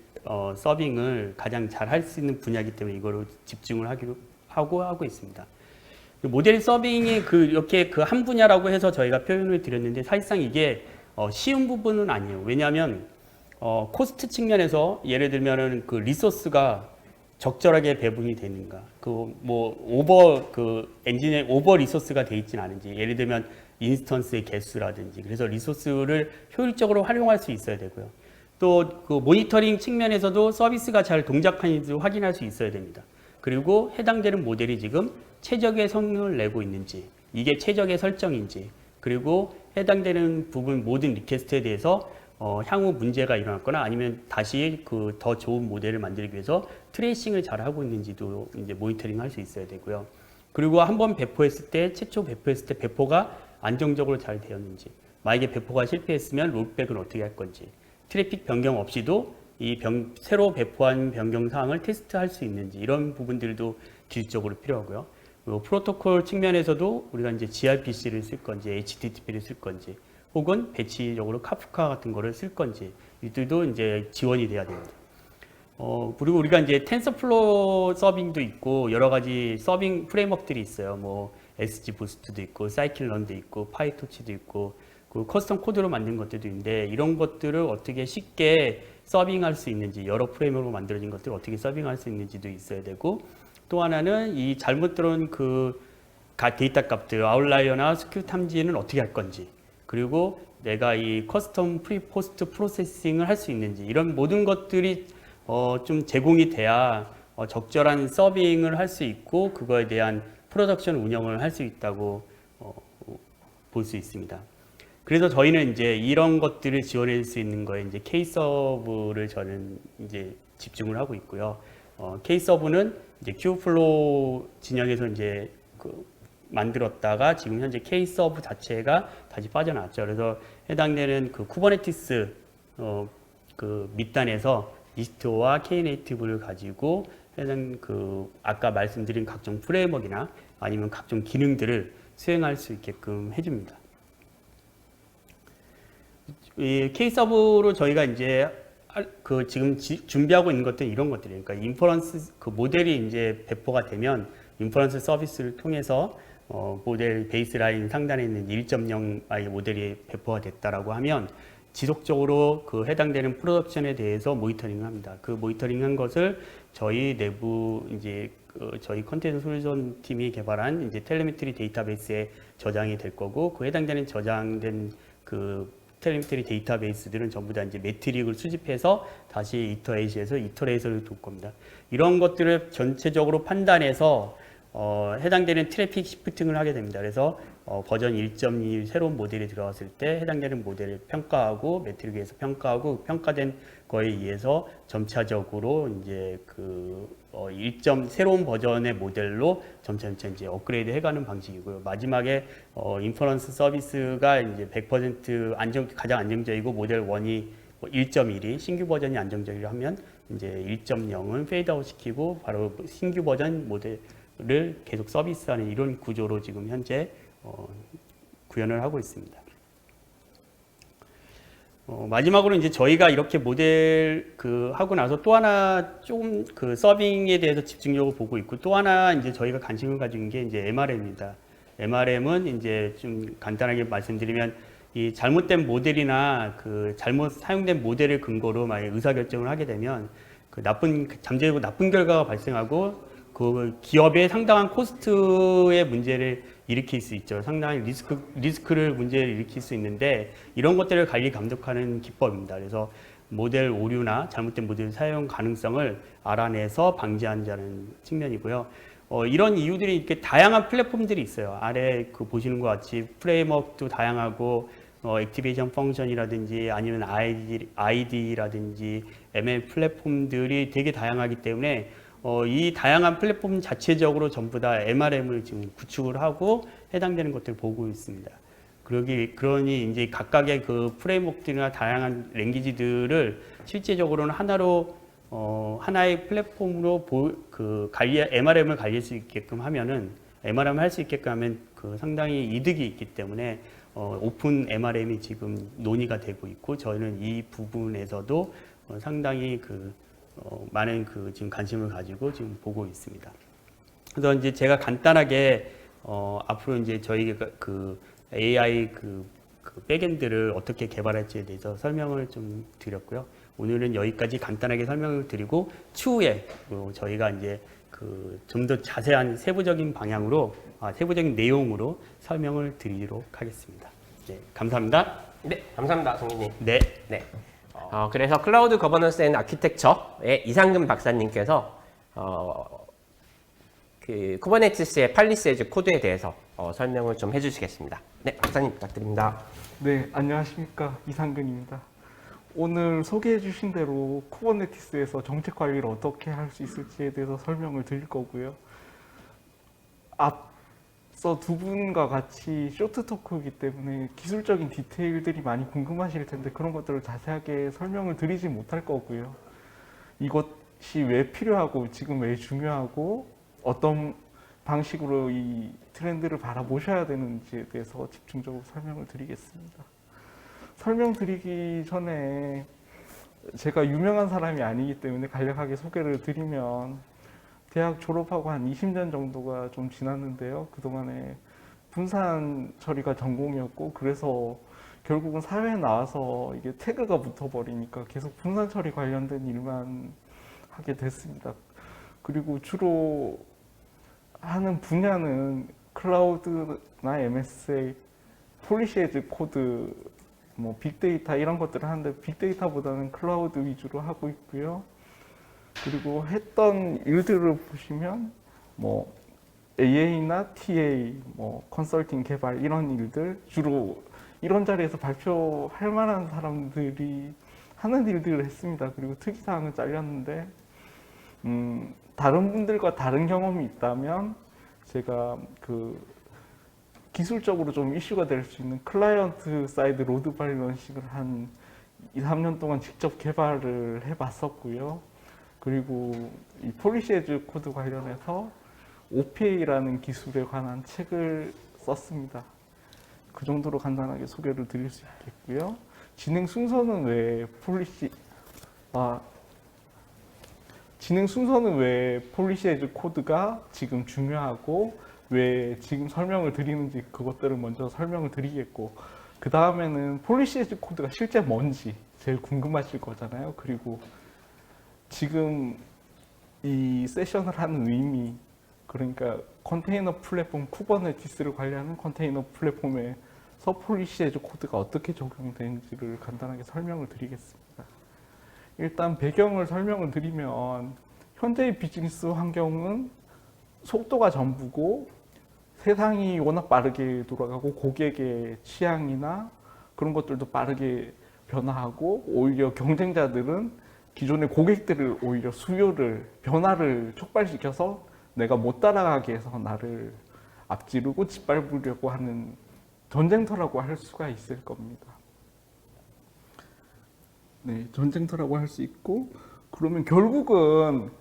서빙을 가장 잘 할 수 있는 분야이기 때문에 이거로 집중을 하고 있습니다. 모델 서빙이 이렇게 한 분야라고 해서 저희가 표현을 드렸는데 사실상 이게 쉬운 부분은 아니에요. 왜냐하면 코스트 측면에서 예를 들면은 리소스가 적절하게 배분이 되는가, 엔진에 오버 리소스가 돼 있지는 않은지, 예를 들면 인스턴스의 개수라든지, 그래서 리소스를 효율적으로 활용할 수 있어야 되고요. 또 모니터링 측면에서도 서비스가 잘 동작하는지 확인할 수 있어야 됩니다. 그리고 해당되는 모델이 지금 최적의 성능을 내고 있는지, 이게 최적의 설정인지, 그리고 해당되는 부분 모든 리퀘스트에 대해서 향후 문제가 일어났거나 아니면 다시 더 좋은 모델을 만들기 위해서 트레이싱을 잘 하고 있는지도 이제 모니터링 할 수 있어야 되고요. 그리고 한번 최초 배포했을 때 배포가 안정적으로 잘 되었는지, 만약에 배포가 실패했으면 롤백은 어떻게 할 건지, 트래픽 변경 없이도 새로 배포한 변경 사항을 테스트할 수 있는지, 이런 부분들도 기술적으로 필요하고요. 그리고 프로토콜 측면에서도 우리가 이제 gRPC를 쓸 건지, HTTP를 쓸 건지, 혹은 배치적으로 카프카 같은 거를 쓸 건지, 이들도 이제 지원이 돼야 됩니다. 그리고 우리가 이제 텐서플로우 서빙도 있고 여러 가지 서빙 프레임워크들이 있어요. 뭐 SG 부스트도 있고, 사이클런도 있고, 파이토치도 있고, 그 커스텀 코드로 만든 것들도 있는데 이런 것들을 어떻게 쉽게 서빙할 수 있는지, 여러 프레임으로 만들어진 것들을 어떻게 서빙할 수 있는지도 있어야 되고, 또 하나는 이 잘못 들어온 데이터 값들, 아웃라이어나 스큐 탐지는 어떻게 할 건지, 그리고 내가 이 커스텀 프리 포스트 프로세싱을 할 수 있는지, 이런 모든 것들이 좀 제공이 돼야 적절한 서빙을 할 수 있고 그거에 대한 프로덕션 운영을 할 수 있다고 볼 수 있습니다. 그래서 저희는 이제 이런 것들을 지원해 줄 수 있는 거에 이제 K서브를 저는 이제 집중을 하고 있고요. K서브는 이제 Q플로우 진영에서 이제 만들었다가 지금 현재 K서브 자체가 다시 빠져나왔죠. 그래서 해당되는 쿠버네티스 밑단에서 니스트와 K네이티브를 가지고 해당 아까 말씀드린 각종 프레임워크나 아니면 각종 기능들을 수행할 수 있게끔 해줍니다. 이 K서브로 저희가 이제 지금 준비하고 있는 것들은 이런 것들이에요. 그러니까 인퍼런스 모델이 이제 배포가 되면 인퍼런스 서비스를 통해서 모델 베이스라인 상단에 있는 1.0의 모델이 배포가 됐다라고 하면 지속적으로 해당되는 프로덕션에 대해서 모니터링을 합니다. 그 모니터링한 것을 저희 내부 이제 저희 컨테이너 솔루션 팀이 개발한 이제 텔레메트리 데이터베이스에 저장이 될 거고, 그 해당되는 저장된 텔레메트리 데이터베이스들은 전부 다 이제 매트릭을 수집해서 다시 이터레이션에서 이터레이션을 돌 겁니다. 이런 것들을 전체적으로 판단해서 해당되는 트래픽 시프팅을 하게 됩니다. 그래서 버전 1.2 새로운 모델이 들어갔을 때 해당되는 모델을 평가하고 매트릭에서 평가하고 평가된 거에 의해서 점차적으로 이제 새로운 버전의 모델로 점차 이제 업그레이드 해가는 방식이고요. 마지막에 인퍼런스 서비스가 이제 100% 가장 안정적이고 모델 1이 1.1이 신규 버전이 안정적이라 하면 이제 1.0은 페이드아웃 시키고 바로 신규 버전 모델을 계속 서비스하는 이런 구조로 지금 현재 구현을 하고 있습니다. 마지막으로 이제 저희가 이렇게 모델 하고 나서 또 하나 조금 서빙에 대해서 집중적으로 보고 있고, 또 하나 이제 저희가 관심을 가진 게 이제 MRM입니다. MRM은 이제 좀 간단하게 말씀드리면 이 잘못된 모델이나 잘못 사용된 모델을 근거로 만약 의사결정을 하게 되면 잠재적으로 나쁜 결과가 발생하고 그 기업의 상당한 코스트의 문제를 일으킬 수 있죠. 상당히 리스크를 문제를 일으킬 수 있는데, 이런 것들을 관리 감독하는 기법입니다. 그래서 모델 오류나 잘못된 모델 사용 가능성을 알아내서 방지한다는 측면이고요. 이런 이유들이 이렇게 다양한 플랫폼들이 있어요. 아래 보시는 것 같이 프레임워크도 다양하고, 액티베이션 펑션이라든지 아니면 ID라든지 ML 플랫폼들이 되게 다양하기 때문에 이 다양한 플랫폼 자체적으로 전부 다 MRM을 지금 구축을 하고 해당되는 것들을 보고 있습니다. 그러니 이제 각각의 그 프레임워크들이나 다양한 랭귀지들을 실제적으로는 하나의 플랫폼으로 MRM을 관리할 수 있게끔 하면은, MRM을 할 수 있게끔 하면 상당히 이득이 있기 때문에 오픈 MRM이 지금 논의가 되고 있고, 저희는 이 부분에서도 상당히 많은 지금 관심을 가지고 지금 보고 있습니다. 그래서 이제 제가 간단하게 앞으로 이제 저희가 AI 백엔드를 어떻게 개발할지에 대해서 설명을 좀 드렸고요. 오늘은 여기까지 간단하게 설명을 드리고, 추후에 저희가 이제 좀 더 자세한 세부적인 내용으로 설명을 드리도록 하겠습니다. 네, 감사합니다. 네, 감사합니다, 성민님. 네. 네. 그래서 클라우드 거버넌스 앤 아키텍처의 이상금 박사님께서 쿠버네티스의 팔리세이즈 코드에 대해서 설명을 좀 해주시겠습니다. 네, 박사님 부탁드립니다. 네, 안녕하십니까. 이상근입니다. 오늘 소개해 주신 대로 쿠버네티스에서 정책 관리를 어떻게 할 수 있을지에 대해서 설명을 드릴 거고요. 앞서 두 분과 같이 쇼트 토크이기 때문에 기술적인 디테일들이 많이 궁금하실 텐데 그런 것들을 자세하게 설명을 드리지 못할 거고요. 이것이 왜 필요하고 지금 왜 중요하고 어떤 방식으로 이 트렌드를 바라보셔야 되는지에 대해서 집중적으로 설명을 드리겠습니다. 설명드리기 전에 제가 유명한 사람이 아니기 때문에 간략하게 소개를 드리면, 대학 졸업하고 한 20년 정도가 좀 지났는데요. 그동안에 분산 처리가 전공이었고, 그래서 결국은 사회에 나와서 이게 태그가 붙어버리니까 계속 분산 처리 관련된 일만 하게 됐습니다. 그리고 주로 하는 분야는 클라우드나 MSA, 폴리시 에즈 코드, 빅데이터 이런 것들을 하는데, 빅데이터보다는 클라우드 위주로 하고 있고요. 그리고 했던 일들을 보시면 AA나 TA, 컨설팅 개발 이런 일들, 주로 이런 자리에서 발표할 만한 사람들이 하는 일들을 했습니다. 그리고 특이사항은 잘렸는데, 다른 분들과 다른 경험이 있다면 제가 기술적으로 좀 이슈가 될 수 있는 클라이언트 사이드 로드 밸런싱을 한 2, 3년 동안 직접 개발을 해봤었고요. 그리고 이 폴리시 에즈 코드 관련해서 OPA라는 기술에 관한 책을 썼습니다. 그 정도로 간단하게 소개를 드릴 수 있겠고요. 진행 순서는 왜 폴리시 에즈 코드가 지금 중요하고 왜 지금 설명을 드리는지 그것들을 먼저 설명을 드리겠고, 그 다음에는 폴리시 에즈 코드가 실제 뭔지 제일 궁금하실 거잖아요. 그리고 지금 이 세션을 하는 의미, 그러니까 컨테이너 플랫폼 쿠버네티스를 관리하는 컨테이너 플랫폼에서 폴리시 에즈 코드가 어떻게 적용되는지를 간단하게 설명을 드리겠습니다. 일단 배경을 설명을 드리면, 현재의 비즈니스 환경은 속도가 전부고 세상이 워낙 빠르게 돌아가고 고객의 취향이나 그런 것들도 빠르게 변화하고, 오히려 경쟁자들은 기존의 고객들을 오히려 변화를 촉발시켜서 내가 못 따라가게 해서 나를 앞지르고 짓밟으려고 하는 전쟁터라고 할 수가 있을 겁니다. 네, 전쟁터라고 할 수 있고, 그러면 결국은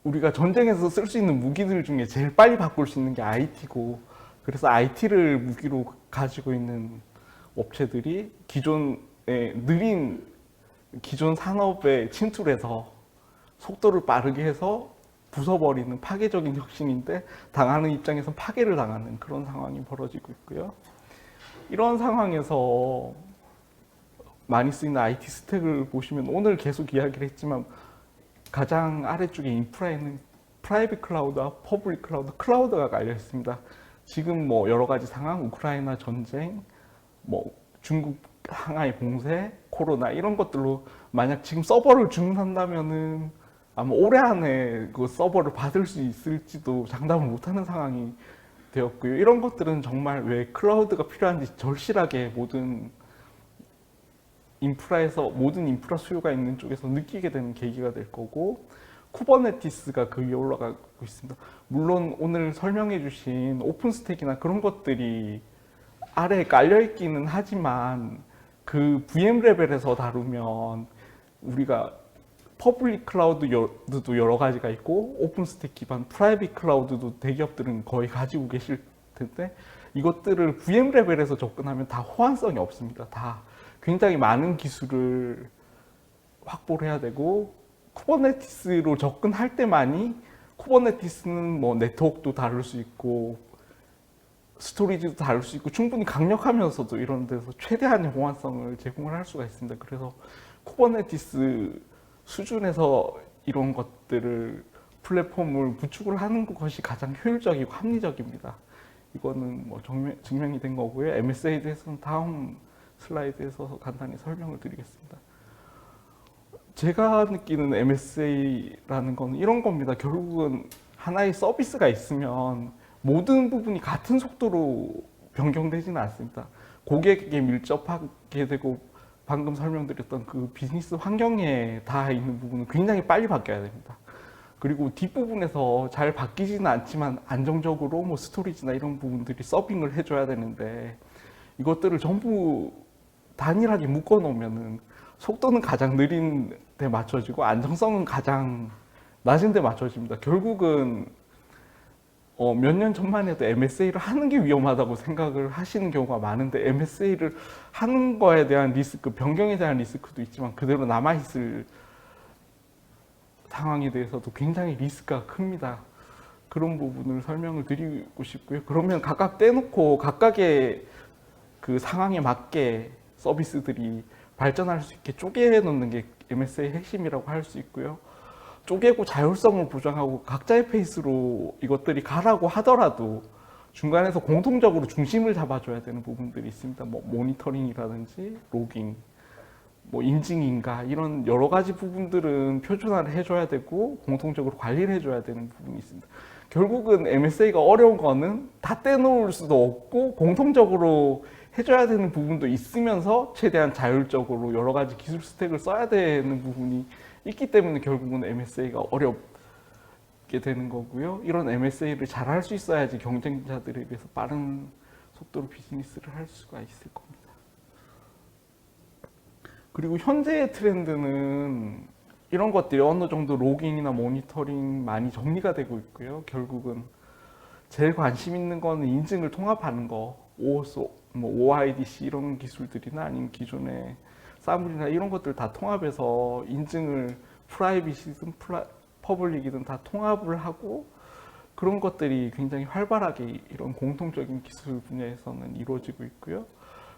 우리가 전쟁에서 쓸 수 있는 무기들 중에 제일 빨리 바꿀 수 있는 게 IT고, 그래서 IT를 무기로 가지고 있는 업체들이 기존의 느린 기존 산업에 침투해서 속도를 빠르게 해서 부숴버리는 파괴적인 혁신인데, 당하는 입장에선 파괴를 당하는 그런 상황이 벌어지고 있고요. 이런 상황에서 많이 쓰이는 IT 스택을 보시면 오늘 계속 이야기를 했지만 가장 아래쪽에 인프라에는 프라이빗 클라우드와 퍼블릭 클라우드, 클라우드가 깔려 있습니다. 지금 뭐 여러 가지 상황, 우크라이나 전쟁, 뭐 중국 상하이 봉쇄, 코로나 이런 것들로 만약 지금 서버를 주문한다면은 아마 올해 안에 그 서버를 받을 수 있을지도 장담을 못하는 상황이 되었고요. 이런 것들은 정말 왜 클라우드가 필요한지 절실하게 모든 인프라 수요가 있는 쪽에서 느끼게 되는 계기가 될 거고, 쿠버네티스가 그 위에 올라가고 있습니다. 물론 오늘 설명해 주신 오픈스택이나 그런 것들이 아래에 깔려 있기는 하지만 그 VM 레벨에서 다루면 우리가 퍼블릭 클라우드도 여러 가지가 있고 오픈스택 기반 프라이빗 클라우드도 대기업들은 거의 가지고 계실 텐데, 이것들을 VM 레벨에서 접근하면 다 호환성이 없습니다. 다 굉장히 많은 기술을 확보를 해야 되고, 쿠버네티스로 접근할 때만이, 쿠버네티스는 뭐 네트워크도 다룰 수 있고 스토리지도 다룰 수 있고 충분히 강력하면서도 이런 데서 최대한의 호환성을 제공을 할 수가 있습니다. 그래서 쿠버네티스 수준에서 이런 것들을 플랫폼을 구축을 하는 것이 가장 효율적이고 합리적입니다. 이거는 뭐 증명이 된 거고요. MSA에 대해서는 다음 슬라이드에서 간단히 설명을 드리겠습니다. 제가 느끼는 MSA라는 건 이런 겁니다. 결국은 하나의 서비스가 있으면 모든 부분이 같은 속도로 변경되지는 않습니다. 고객에게 밀접하게 되고 방금 설명드렸던 그 비즈니스 환경에 닿아 있는 부분은 굉장히 빨리 바뀌어야 됩니다. 그리고 뒷부분에서 잘 바뀌지는 않지만 안정적으로 뭐 스토리지나 이런 부분들이 서빙을 해줘야 되는데, 이것들을 전부 단일하게 묶어 놓으면은 속도는 가장 느린 데 맞춰지고 안정성은 가장 낮은 데 맞춰집니다. 결국은 몇 년 전만 해도 MSA를 하는 게 위험하다고 생각을 하시는 경우가 많은데, MSA를 하는 거에 대한 리스크, 변경에 대한 리스크도 있지만 그대로 남아있을 상황에 대해서도 굉장히 리스크가 큽니다. 그런 부분을 설명을 드리고 싶고요. 그러면 각각 떼놓고 각각의 그 상황에 맞게 서비스들이 발전할 수 있게 쪼개 놓는 게 MSA의 핵심이라고 할 수 있고요. 쪼개고 자율성을 보장하고 각자의 페이스로 이것들이 가라고 하더라도 중간에서 공통적으로 중심을 잡아줘야 되는 부분들이 있습니다. 뭐 모니터링이라든지 로깅, 뭐 인증인가 이런 여러 가지 부분들은 표준화를 해줘야 되고 공통적으로 관리를 해줘야 되는 부분이 있습니다. 결국은 MSA가 어려운 거는 다 떼놓을 수도 없고 공통적으로 해줘야 되는 부분도 있으면서 최대한 자율적으로 여러 가지 기술 스택을 써야 되는 부분이 있기 때문에 결국은 MSA가 어렵게 되는 거고요. 이런 MSA를 잘 할 수 있어야지 경쟁자들에 비해서 빠른 속도로 비즈니스를 할 수가 있을 겁니다. 그리고 현재의 트렌드는 이런 것들이 어느 정도 로깅이나 모니터링 많이 정리가 되고 있고요. 결국은 제일 관심 있는 거는 인증을 통합하는 거, OAuth, 뭐 OIDC 이런 기술들이나 아니면 기존의 사물이나 이런 것들 다 통합해서 인증을 프라이빗이든 퍼블릭이든 다 통합을 하고, 그런 것들이 굉장히 활발하게 이런 공통적인 기술 분야에서는 이루어지고 있고요.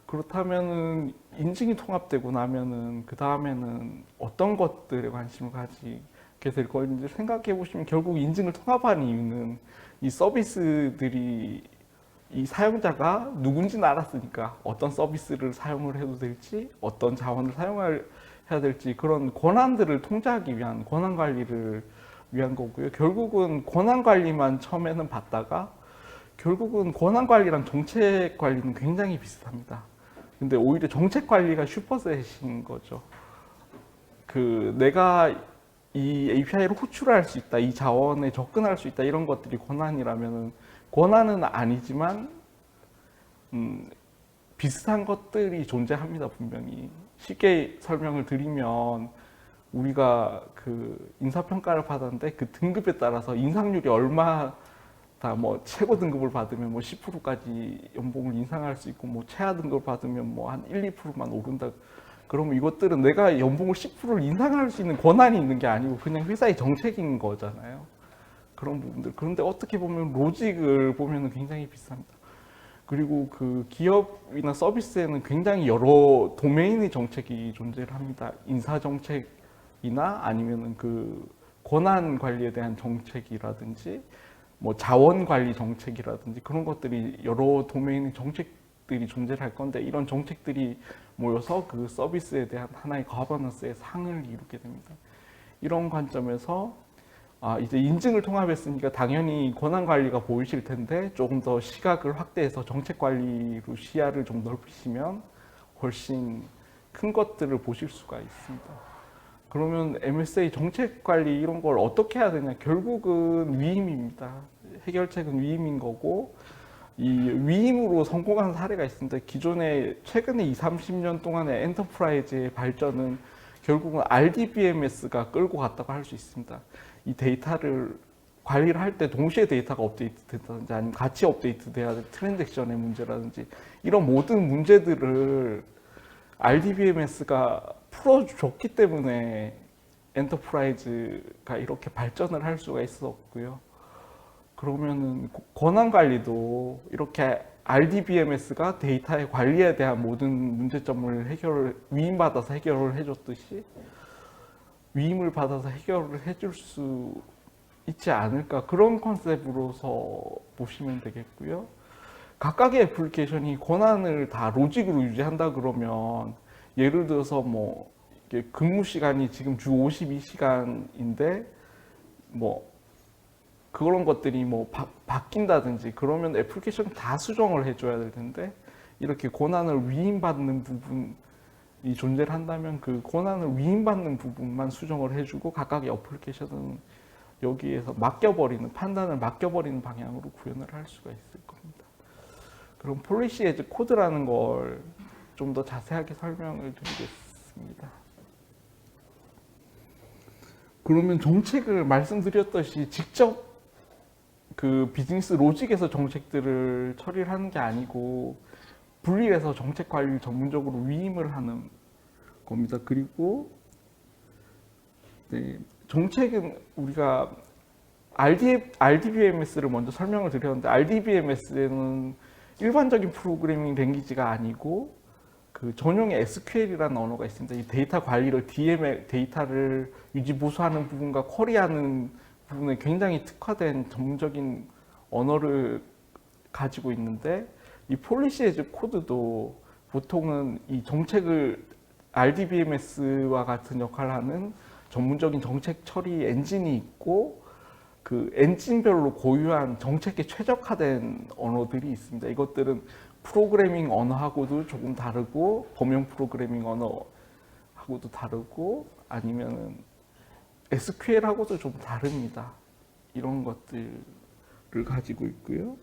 그렇다면은 인증이 통합되고 나면은 그 다음에는 어떤 것들에 관심을 가지게 될 건지 생각해 보시면, 결국 인증을 통합하는 이유는 이 서비스들이 이 사용자가 누군지는 알았으니까 어떤 서비스를 사용을 해도 될지, 어떤 자원을 사용해야 될지 그런 권한들을 통제하기 위한 권한 관리를 위한 거고요. 결국은 권한 관리만 처음에는 받다가 결국은 권한 관리랑 정책 관리는 굉장히 비슷합니다. 근데 오히려 정책 관리가 슈퍼셋인 거죠. 내가 이 API를 호출할 수 있다, 이 자원에 접근할 수 있다, 이런 것들이 권한이라면은 권한은 아니지만 비슷한 것들이 존재합니다. 분명히 쉽게 설명을 드리면 우리가 그 인사평가를 받았는데 그 등급에 따라서 인상률이 얼마 다 뭐 최고 등급을 받으면 뭐 10%까지 연봉을 인상할 수 있고 뭐 최하 등급을 받으면 뭐 한 1, 2%만 오른다. 그러면 이것들은 내가 연봉을 10%를 인상할 수 있는 권한이 있는 게 아니고 그냥 회사의 정책인 거잖아요. 그런 부분들. 그런데 어떻게 보면 로직을 보면 굉장히 비쌉니다. 그리고 그 기업이나 서비스에는 굉장히 여러 도메인의 정책이 존재를 합니다. 인사 정책이나 아니면은 그 권한 관리에 대한 정책이라든지 뭐 자원 관리 정책이라든지 그런 것들이 여러 도메인의 정책들이 존재를 할 건데 이런 정책들이 모여서 그 서비스에 대한 하나의 거버넌스의 상을 이루게 됩니다. 이런 관점에서 이제 인증을 통합했으니까 당연히 권한 관리가 보이실 텐데 조금 더 시각을 확대해서 정책 관리로 시야를 좀 넓히시면 훨씬 큰 것들을 보실 수가 있습니다. 그러면 MSA 정책 관리 이런 걸 어떻게 해야 되냐? 결국은 위임입니다. 해결책은 위임인 거고 이 위임으로 성공한 사례가 있습니다. 기존에 최근에 20, 30년 동안의 엔터프라이즈의 발전은 결국은 RDBMS가 끌고 갔다고 할 수 있습니다. 이 데이터를 관리를 할 때 동시에 데이터가 업데이트 된다든지 아니면 같이 업데이트 돼야 될 트랜잭션의 문제라든지 이런 모든 문제들을 RDBMS가 풀어줬기 때문에 엔터프라이즈가 이렇게 발전을 할 수가 있었고요. 그러면은 권한 관리도 이렇게 RDBMS가 데이터의 관리에 대한 모든 문제점을 위임받아서 해결을 해줬듯이 위임을 받아서 해결을 해줄 수 있지 않을까 그런 컨셉으로서 보시면 되겠고요. 각각의 애플리케이션이 권한을 다 로직으로 유지한다 그러면 예를 들어서 뭐 이게 근무 시간이 지금 주 52시간인데 뭐 그런 것들이 뭐 바뀐다든지 그러면 애플리케이션 다 수정을 해줘야 될 텐데 이렇게 권한을 위임받는 부분이 존재를 한다면 그 권한을 위임받는 부분만 수정을 해주고 각각의 애플리케이션은 여기에서 맡겨버리는 판단을 맡겨버리는 방향으로 구현을 할 수가 있을 겁니다. 그럼 폴리시 에즈 코드라는 걸 좀 더 자세하게 설명을 드리겠습니다. 그러면 정책을 말씀드렸듯이 직접 그 비즈니스 로직에서 정책들을 처리를 하는 게 아니고 분리해서 정책 관리를 전문적으로 위임을 하는 겁니다. 그리고 네, 정책은 우리가 RDBMS를 먼저 설명을 드렸는데 RDBMS는 일반적인 프로그래밍 랭귀지가 아니고 그 전용의 SQL이라는 언어가 있습니다. 이 데이터 관리를 데이터를 유지 보수하는 부분과 쿼리하는 부분에 굉장히 특화된 전문적인 언어를 가지고 있는데 이 폴리시 에즈 코드도 보통은 이 정책을 RDBMS와 같은 역할을 하는 전문적인 정책 처리 엔진이 있고 그 엔진별로 고유한 정책에 최적화된 언어들이 있습니다. 이것들은 프로그래밍 언어하고도 조금 다르고 범용 프로그래밍 언어하고도 다르고 아니면은 SQL하고도 좀 다릅니다. 이런 것들을 가지고 있고요.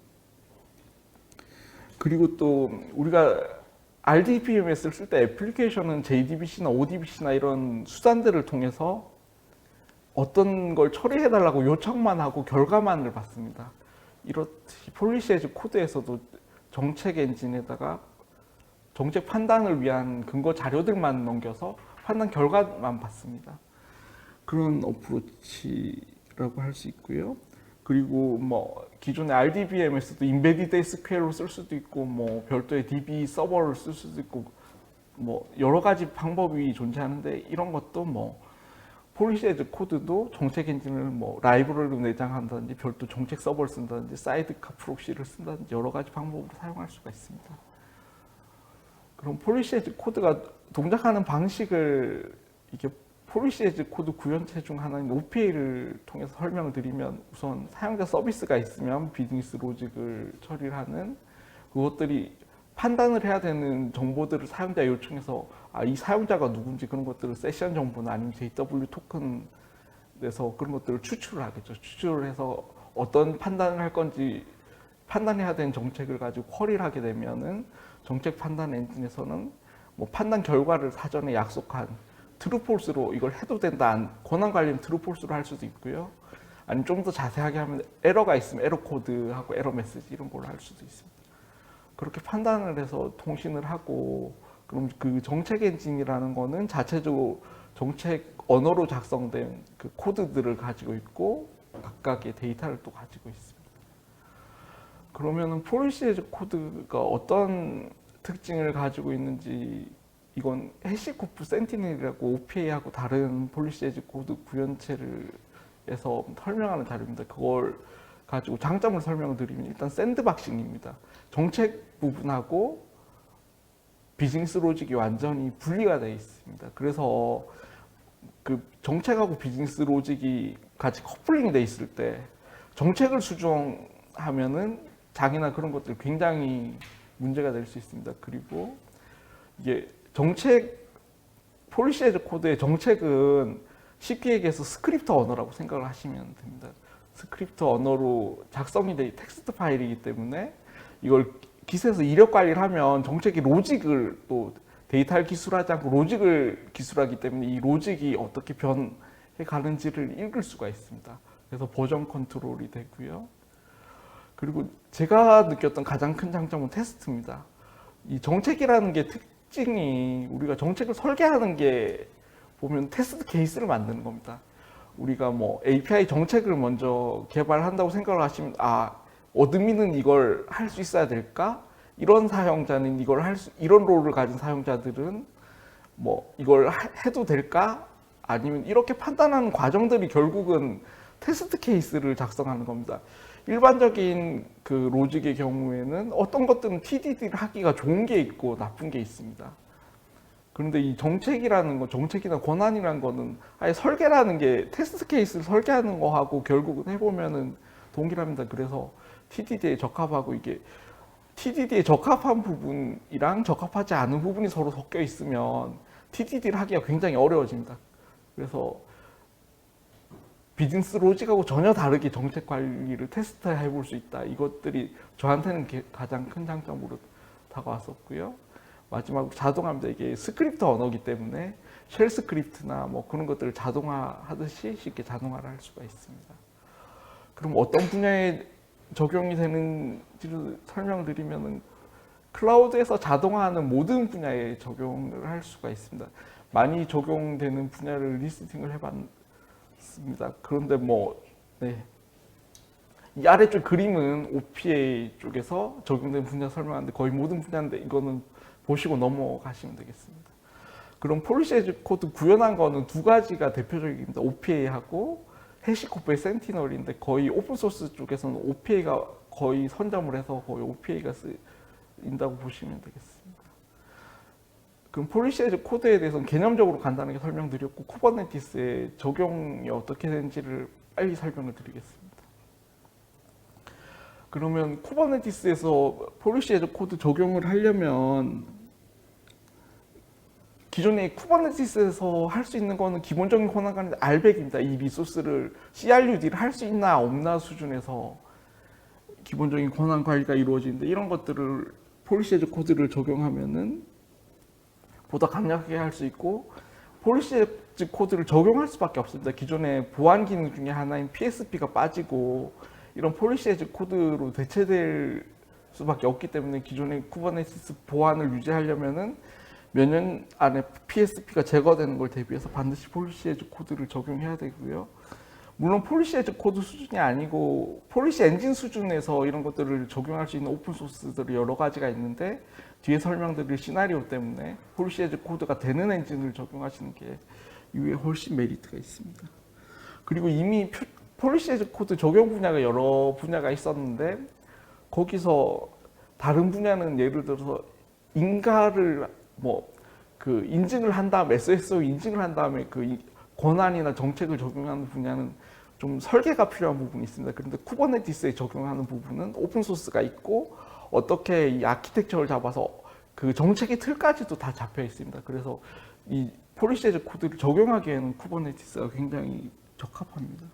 그리고 또 우리가 RDBMS를 쓸 때 애플리케이션은 JDBC나 ODBC나 이런 수단들을 통해서 어떤 걸 처리해달라고 요청만 하고 결과만을 받습니다. 이렇듯이 폴리시 에즈 코드에서도 정책 엔진에다가 정책 판단을 위한 근거 자료들만 넘겨서 판단 결과만 받습니다. 그런 어프로치라고 할 수 있고요. 그리고 뭐 기존의 RDBMS도 인베디드 SQL로 쓸 수도 있고 뭐 별도의 DB 서버를 쓸 수도 있고 뭐 여러 가지 방법이 존재하는데 이런 것도 뭐 폴리시 에즈 코드도 정책 엔진을 뭐 라이브러리로 내장한다든지 별도 정책 서버를 쓴다든지 사이드카 프록시를 쓴다든지 여러 가지 방법으로 사용할 수가 있습니다. 그럼 폴리시 에즈 코드가 동작하는 방식을 이게 폴리시 에즈 코드 구현체 중 하나인 OPA를 통해서 설명을 드리면 우선 사용자 서비스가 있으면 비즈니스 로직을 처리를 하는 그것들이 판단을 해야 되는 정보들을 사용자 요청해서 이 사용자가 누군지 그런 것들을 세션 정보나 아니면 JW 토큰에서 그런 것들을 추출을 하겠죠. 추출을 해서 어떤 판단을 할 건지 판단해야 되는 정책을 가지고 쿼리를 하게 되면은 정책 판단 엔진에서는 뭐 판단 결과를 사전에 약속한 트루폴스로 이걸 해도 된다, 권한 관리는 트루폴스로 할 수도 있고요. 아니면 좀 더 자세하게 하면 에러가 있으면 에러 코드하고 에러 메시지 이런 걸로 할 수도 있습니다. 그렇게 판단을 해서 통신을 하고, 그럼 그 정책 엔진이라는 거는 자체적으로 정책 언어로 작성된 그 코드들을 가지고 있고 각각의 데이터를 또 가지고 있습니다. 그러면은 폴리시 에즈 코드가 어떤 특징을 가지고 있는지, 이건 해시코프 센티넬이라고 OPA하고 다른 폴리시 에즈 코드 구현체를에서 설명하는 자료입니다. 그걸 가지고 장점을 설명을 드리면 일단 샌드박싱입니다. 정책 부분하고 비즈니스 로직이 완전히 분리가 되어 있습니다. 그래서 그 정책하고 비즈니스 로직이 같이 커플링이 돼 있을 때 정책을 수정하면은 장애나 그런 것들이 굉장히 문제가 될 수 있습니다. 그리고 이게 정책, 폴리시 에즈 코드의 정책은 쉽게 얘기해서 스크립트 언어라고 생각을 하시면 됩니다. 스크립트 언어로 작성이 된 텍스트 파일이기 때문에 이걸 기술에서 이력 관리를 하면 정책이 로직을 또 데이터를 기술하지 않고 로직을 기술하기 때문에 이 로직이 어떻게 변해 가는지를 읽을 수가 있습니다. 그래서 버전 컨트롤이 되고요. 그리고 제가 느꼈던 가장 큰 장점은 테스트입니다. 이 정책이라는 게 특징이, 우리가 정책을 설계하는 게 보면 테스트 케이스를 만드는 겁니다. 우리가 뭐 API 정책을 먼저 개발한다고 생각을 하시면, 어드민은 이걸 할 수 있어야 될까? 이런 사용자는 이걸 이런 롤을 가진 사용자들은 뭐 이걸 해도 될까? 아니면 이렇게 판단하는 과정들이 결국은 테스트 케이스를 작성하는 겁니다. 일반적인 그 로직의 경우에는 어떤 것들은 TDD를 하기가 좋은 게 있고 나쁜 게 있습니다. 그런데 이 정책이라는 거, 정책이나 권한이라는 거는 아예 설계라는 게 테스트 케이스를 설계하는 거하고 결국은 해보면은 동일합니다. 그래서 TDD에 적합하고, 이게 TDD에 적합한 부분이랑 적합하지 않은 부분이 서로 섞여 있으면 TDD를 하기가 굉장히 어려워집니다. 그래서 비즈니스 로직하고 전혀 다르게 정책 관리를 테스트해 볼 수 있다. 이것들이 저한테는 가장 큰 장점으로 다가왔었고요. 마지막으로 자동화입니다. 이게 스크립트 언어이기 때문에 쉘 스크립트나 뭐 그런 것들을 자동화하듯이 쉽게 자동화를 할 수가 있습니다. 그럼 어떤 분야에 적용이 되는지를 설명드리면은 클라우드에서 자동화하는 모든 분야에 적용을 할 수가 있습니다. 많이 적용되는 분야를 리스팅을 해봤습니다. 그런데 이 아래쪽 그림은 OPA 쪽에서 적용된 분야 설명하는데 거의 모든 분야인데 이거는 보시고 넘어가시면 되겠습니다. 그럼 폴리시 에즈 코드 구현한 거는 두 가지가 대표적입니다. OPA하고 해시코프의 센티널인데 거의 오픈소스 쪽에서는 OPA가 거의 선점을 해서 거의 OPA가 쓰인다고 보시면 되겠습니다. 그럼 폴리시 에즈 코드에 대해서는 개념적으로 간단하게 설명드렸고 쿠버네티스의 적용이 어떻게 되는지를 빨리 설명을 드리겠습니다. 그러면 쿠버네티스에서 폴리시 에즈 코드 적용을 하려면 기존에 쿠버네티스에서 할 수 있는 거는 기본적인 권한관리 RBAC입니다. 이 리소스를 CRUD를 할 수 있나 없나 수준에서 기본적인 권한 관리가 이루어지는데 이런 것들을 폴리시 에즈 코드를 적용하면은 보다 강력하게 할 수 있고 폴리시 에즈 코드를 적용할 수밖에 없습니다. 기존의 보안 기능 중에 하나인 PSP가 빠지고 이런 폴리시 에즈 코드로 대체될 수밖에 없기 때문에 기존의 쿠버네티스 보안을 유지하려면은 몇 년 안에 PSP가 제거되는 걸 대비해서 반드시 폴리시 에즈 코드를 적용해야 되고요. 물론 폴리시 에즈 코드 수준이 아니고 폴리시 엔진 수준에서 이런 것들을 적용할 수 있는 오픈 소스들이 여러 가지가 있는데 뒤에 설명드릴 시나리오 때문에 폴리시 에즈 코드가 되는 엔진을 적용하시는 게 이후에 훨씬 메리트가 있습니다. 그리고 이미 폴리시 에즈 코드 적용 분야가 여러 분야가 있었는데 거기서 다른 분야는 예를 들어서 인가를 인증을 한 다음에 SSO 인증을 한 다음에 그 권한이나 정책을 적용하는 분야는 좀 설계가 필요한 부분이 있습니다. 그런데 쿠버네티스에 적용하는 부분은 오픈 소스가 있고 어떻게 이 아키텍처를 잡아서 그 정책의 틀까지도 다 잡혀 있습니다. 그래서 이 폴리시 에즈 코드를 적용하기에는 쿠버네티스가 굉장히 적합합니다.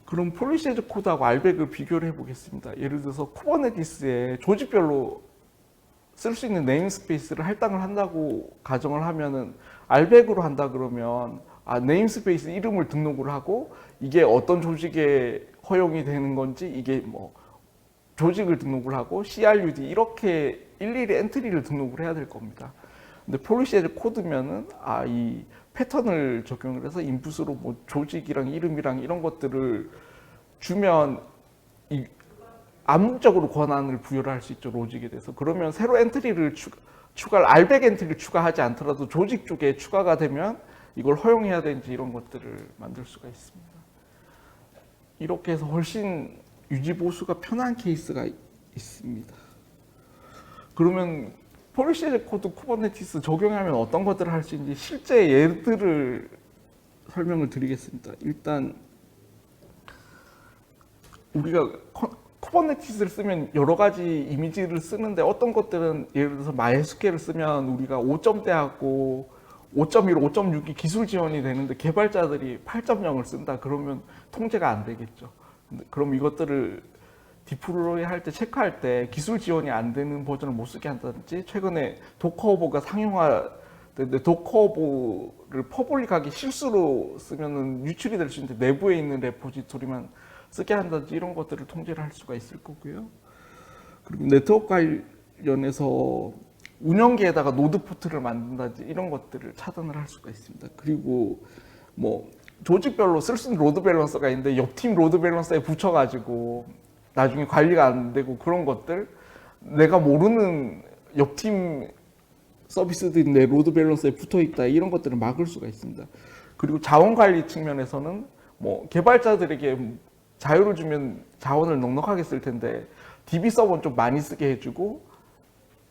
그럼 폴리시 에즈 코드하고 RBAC을 비교를 해보겠습니다. 예를 들어서 쿠버네티스에 조직별로 쓸 수 있는 네임스페이스를 할당을 한다고 가정을 하면은 알백으로 한다 그러면 네임스페이스 이름을 등록을 하고 이게 어떤 조직에 허용이 되는 건지 이게 뭐 조직을 등록을 하고 CRUD 이렇게 일일이 엔트리를 등록을 해야 될 겁니다. 근데 폴리시 에즈 코드면은 이 패턴을 적용을 해서 인풋으로 뭐 조직이랑 이름이랑 이런 것들을 주면 암묵적으로 권한을 부여를 할 수 있죠, 로직에 대해서. 그러면 새로 엔트리를 추가를 알백 엔트리를 추가하지 않더라도 조직 쪽에 추가가 되면 이걸 허용해야 되는지 이런 것들을 만들 수가 있습니다. 이렇게 해서 훨씬 유지 보수가 편한 케이스가 있습니다. 그러면 폴리시 에즈 코드 쿠버네티스 적용하면 어떤 것들을 할 수 있는지 실제 예들을 설명을 드리겠습니다. 일단 우리가 쿠버네티스를 쓰면 여러 가지 이미지를 쓰는데 어떤 것들은 예를 들어서 MySQL을 쓰면 우리가 5점대하고 5.1, 5.6이 기술 지원이 되는데 개발자들이 8.0을 쓴다 그러면 통제가 안 되겠죠. 그럼 이것들을 디플로이 할 때 체크할 때 기술 지원이 안 되는 버전을 못 쓰게 한다든지 최근에 도커오버가 상용화됐는데 도커오버를 퍼블릭하기 실수로 쓰면은 유출이 될 수 있는데 내부에 있는 레포지토리만 쓰게 한다든지 이런 것들을 통제를 할 수가 있을 거고요. 그리고 네트워크 관련해서 운영기에다가 노드 포트를 만든다든지 이런 것들을 차단을 할 수가 있습니다. 그리고 뭐 조직별로 쓸 수 있는 로드 밸런서가 있는데 옆팀 로드 밸런서에 붙여가지고 나중에 관리가 안 되고 그런 것들 내가 모르는 옆팀 서비스들이 내 로드 밸런서에 붙어 있다 이런 것들을 막을 수가 있습니다. 그리고 자원 관리 측면에서는 뭐 개발자들에게 자유를 주면 자원을 넉넉하게 쓸 텐데 DB 서버는 좀 많이 쓰게 해주고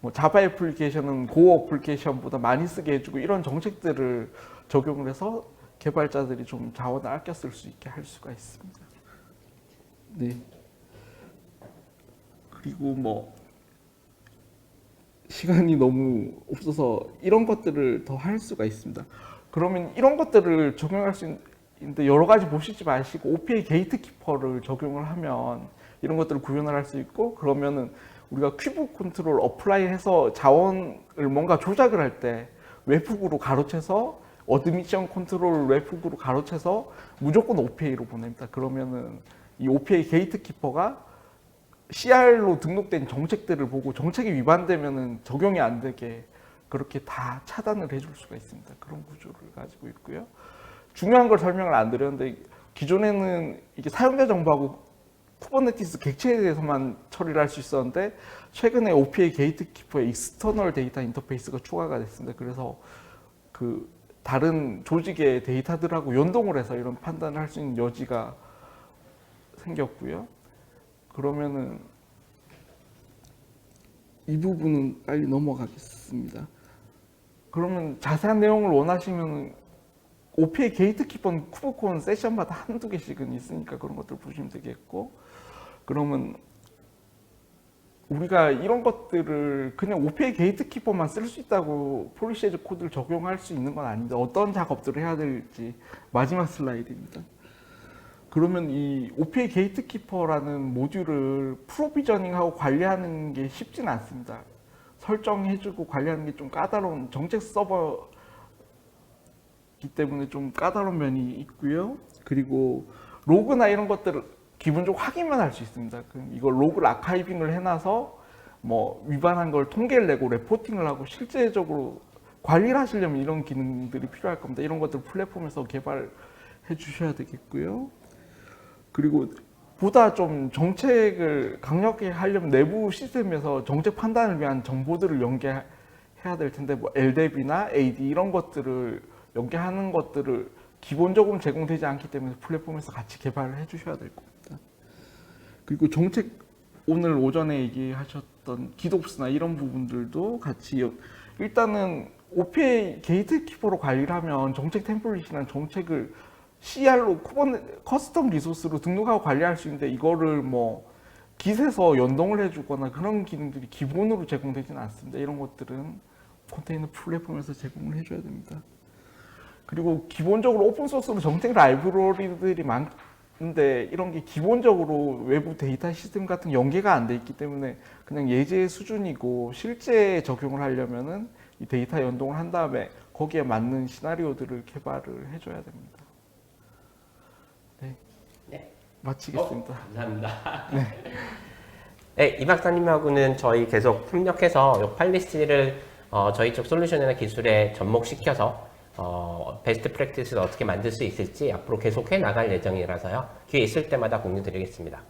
뭐 자바 애플리케이션은 고 애플리케이션보다 많이 쓰게 해주고 이런 정책들을 적용을 해서 개발자들이 좀 자원을 아껴 쓸 수 있게 할 수가 있습니다. 네. 그리고 뭐 시간이 너무 없어서 이런 것들을 더 할 수가 있습니다. 그러면 이런 것들을 적용할 수 있는데 여러 가지 보시지 마시고 OPA 게이트키퍼를 적용을 하면 이런 것들을 구현을 할 수 있고 그러면은 우리가 큐브 컨트롤 어플라이해서 자원을 뭔가 조작을 할 때 웹훅으로 가로채서 어드미션 컨트롤 웹훅으로 가로채서 무조건 OPA로 보냅니다. 그러면은 이 OPA 게이트키퍼가 CR로 등록된 정책들을 보고 정책이 위반되면은 적용이 안 되게 그렇게 다 차단을 해줄 수가 있습니다. 그런 구조를 가지고 있고요. 중요한 걸 설명을 안 드렸는데 기존에는 이게 사용자 정보하고 쿠버네티스 객체에 대해서만 처리를 할 수 있었는데 최근에 OPA 게이트키퍼에 익스터널 데이터 인터페이스가 추가가 됐습니다. 그래서 그 다른 조직의 데이터들하고 연동을 해서 이런 판단을 할 수 있는 여지가 생겼고요. 그러면은 이 부분은 빨리 넘어가겠습니다. 그러면 자세한 내용을 원하시면 OPA 게이트키퍼는 쿠버콘 세션마다 한두 개씩은 있으니까 그런 것들 보시면 되겠고 그러면 우리가 이런 것들을 그냥 OPA 게이트키퍼만 쓸 수 있다고 폴리시 에즈 코드를 적용할 수 있는 건 아닌데 어떤 작업들을 해야 될지 마지막 슬라이드입니다. 그러면 이 OPA 게이트키퍼라는 모듈을 프로비저닝하고 관리하는 게 쉽진 않습니다. 설정해주고 관리하는 게 좀 까다로운 정책 서버이기 때문에 좀 까다로운 면이 있고요. 그리고 로그나 이런 것들을 기본적으로 확인만 할 수 있습니다. 이걸 로그를 아카이빙을 해놔서 뭐 위반한 걸 통계를 내고 레포팅을 하고 실제적으로 관리를 하시려면 이런 기능들이 필요할 겁니다. 이런 것들 플랫폼에서 개발해 주셔야 되겠고요. 그리고 보다 좀 정책을 강력하게 하려면 내부 시스템에서 정책 판단을 위한 정보들을 연계해야 될 텐데 뭐 LDAP나 AD 이런 것들을 연계하는 것들을 기본적으로 제공되지 않기 때문에 플랫폼에서 같이 개발을 해주셔야 될 겁니다. 그리고 정책 오늘 오전에 얘기하셨던 기독스나 이런 부분들도 같이 일단은 OPA 게이트키퍼로 관리를 하면 정책 템플릿이나 정책을 CR로 커스텀 리소스로 등록하고 관리할 수 있는데 이거를 뭐 깃에서 연동을 해주거나 그런 기능들이 기본으로 제공되지는 않습니다. 이런 것들은 컨테이너 플랫폼에서 제공을 해줘야 됩니다. 그리고 기본적으로 오픈소스로 정책 라이브러리들이 많은데 이런 게 기본적으로 외부 데이터 시스템 같은 연계가 안 돼 있기 때문에 그냥 예제 수준이고 실제 적용을 하려면은 이 데이터 연동을 한 다음에 거기에 맞는 시나리오들을 개발을 해줘야 됩니다. 네, 네. 마치겠습니다. 감사합니다. 네, 이 박사님하고는 저희 계속 협력해서 이 팔리스를 저희 쪽 솔루션이나 기술에 접목시켜서 베스트 프랙티스를 어떻게 만들 수 있을지 앞으로 계속 해 나갈 예정이라서요. 기회 있을 때마다 공유 드리겠습니다.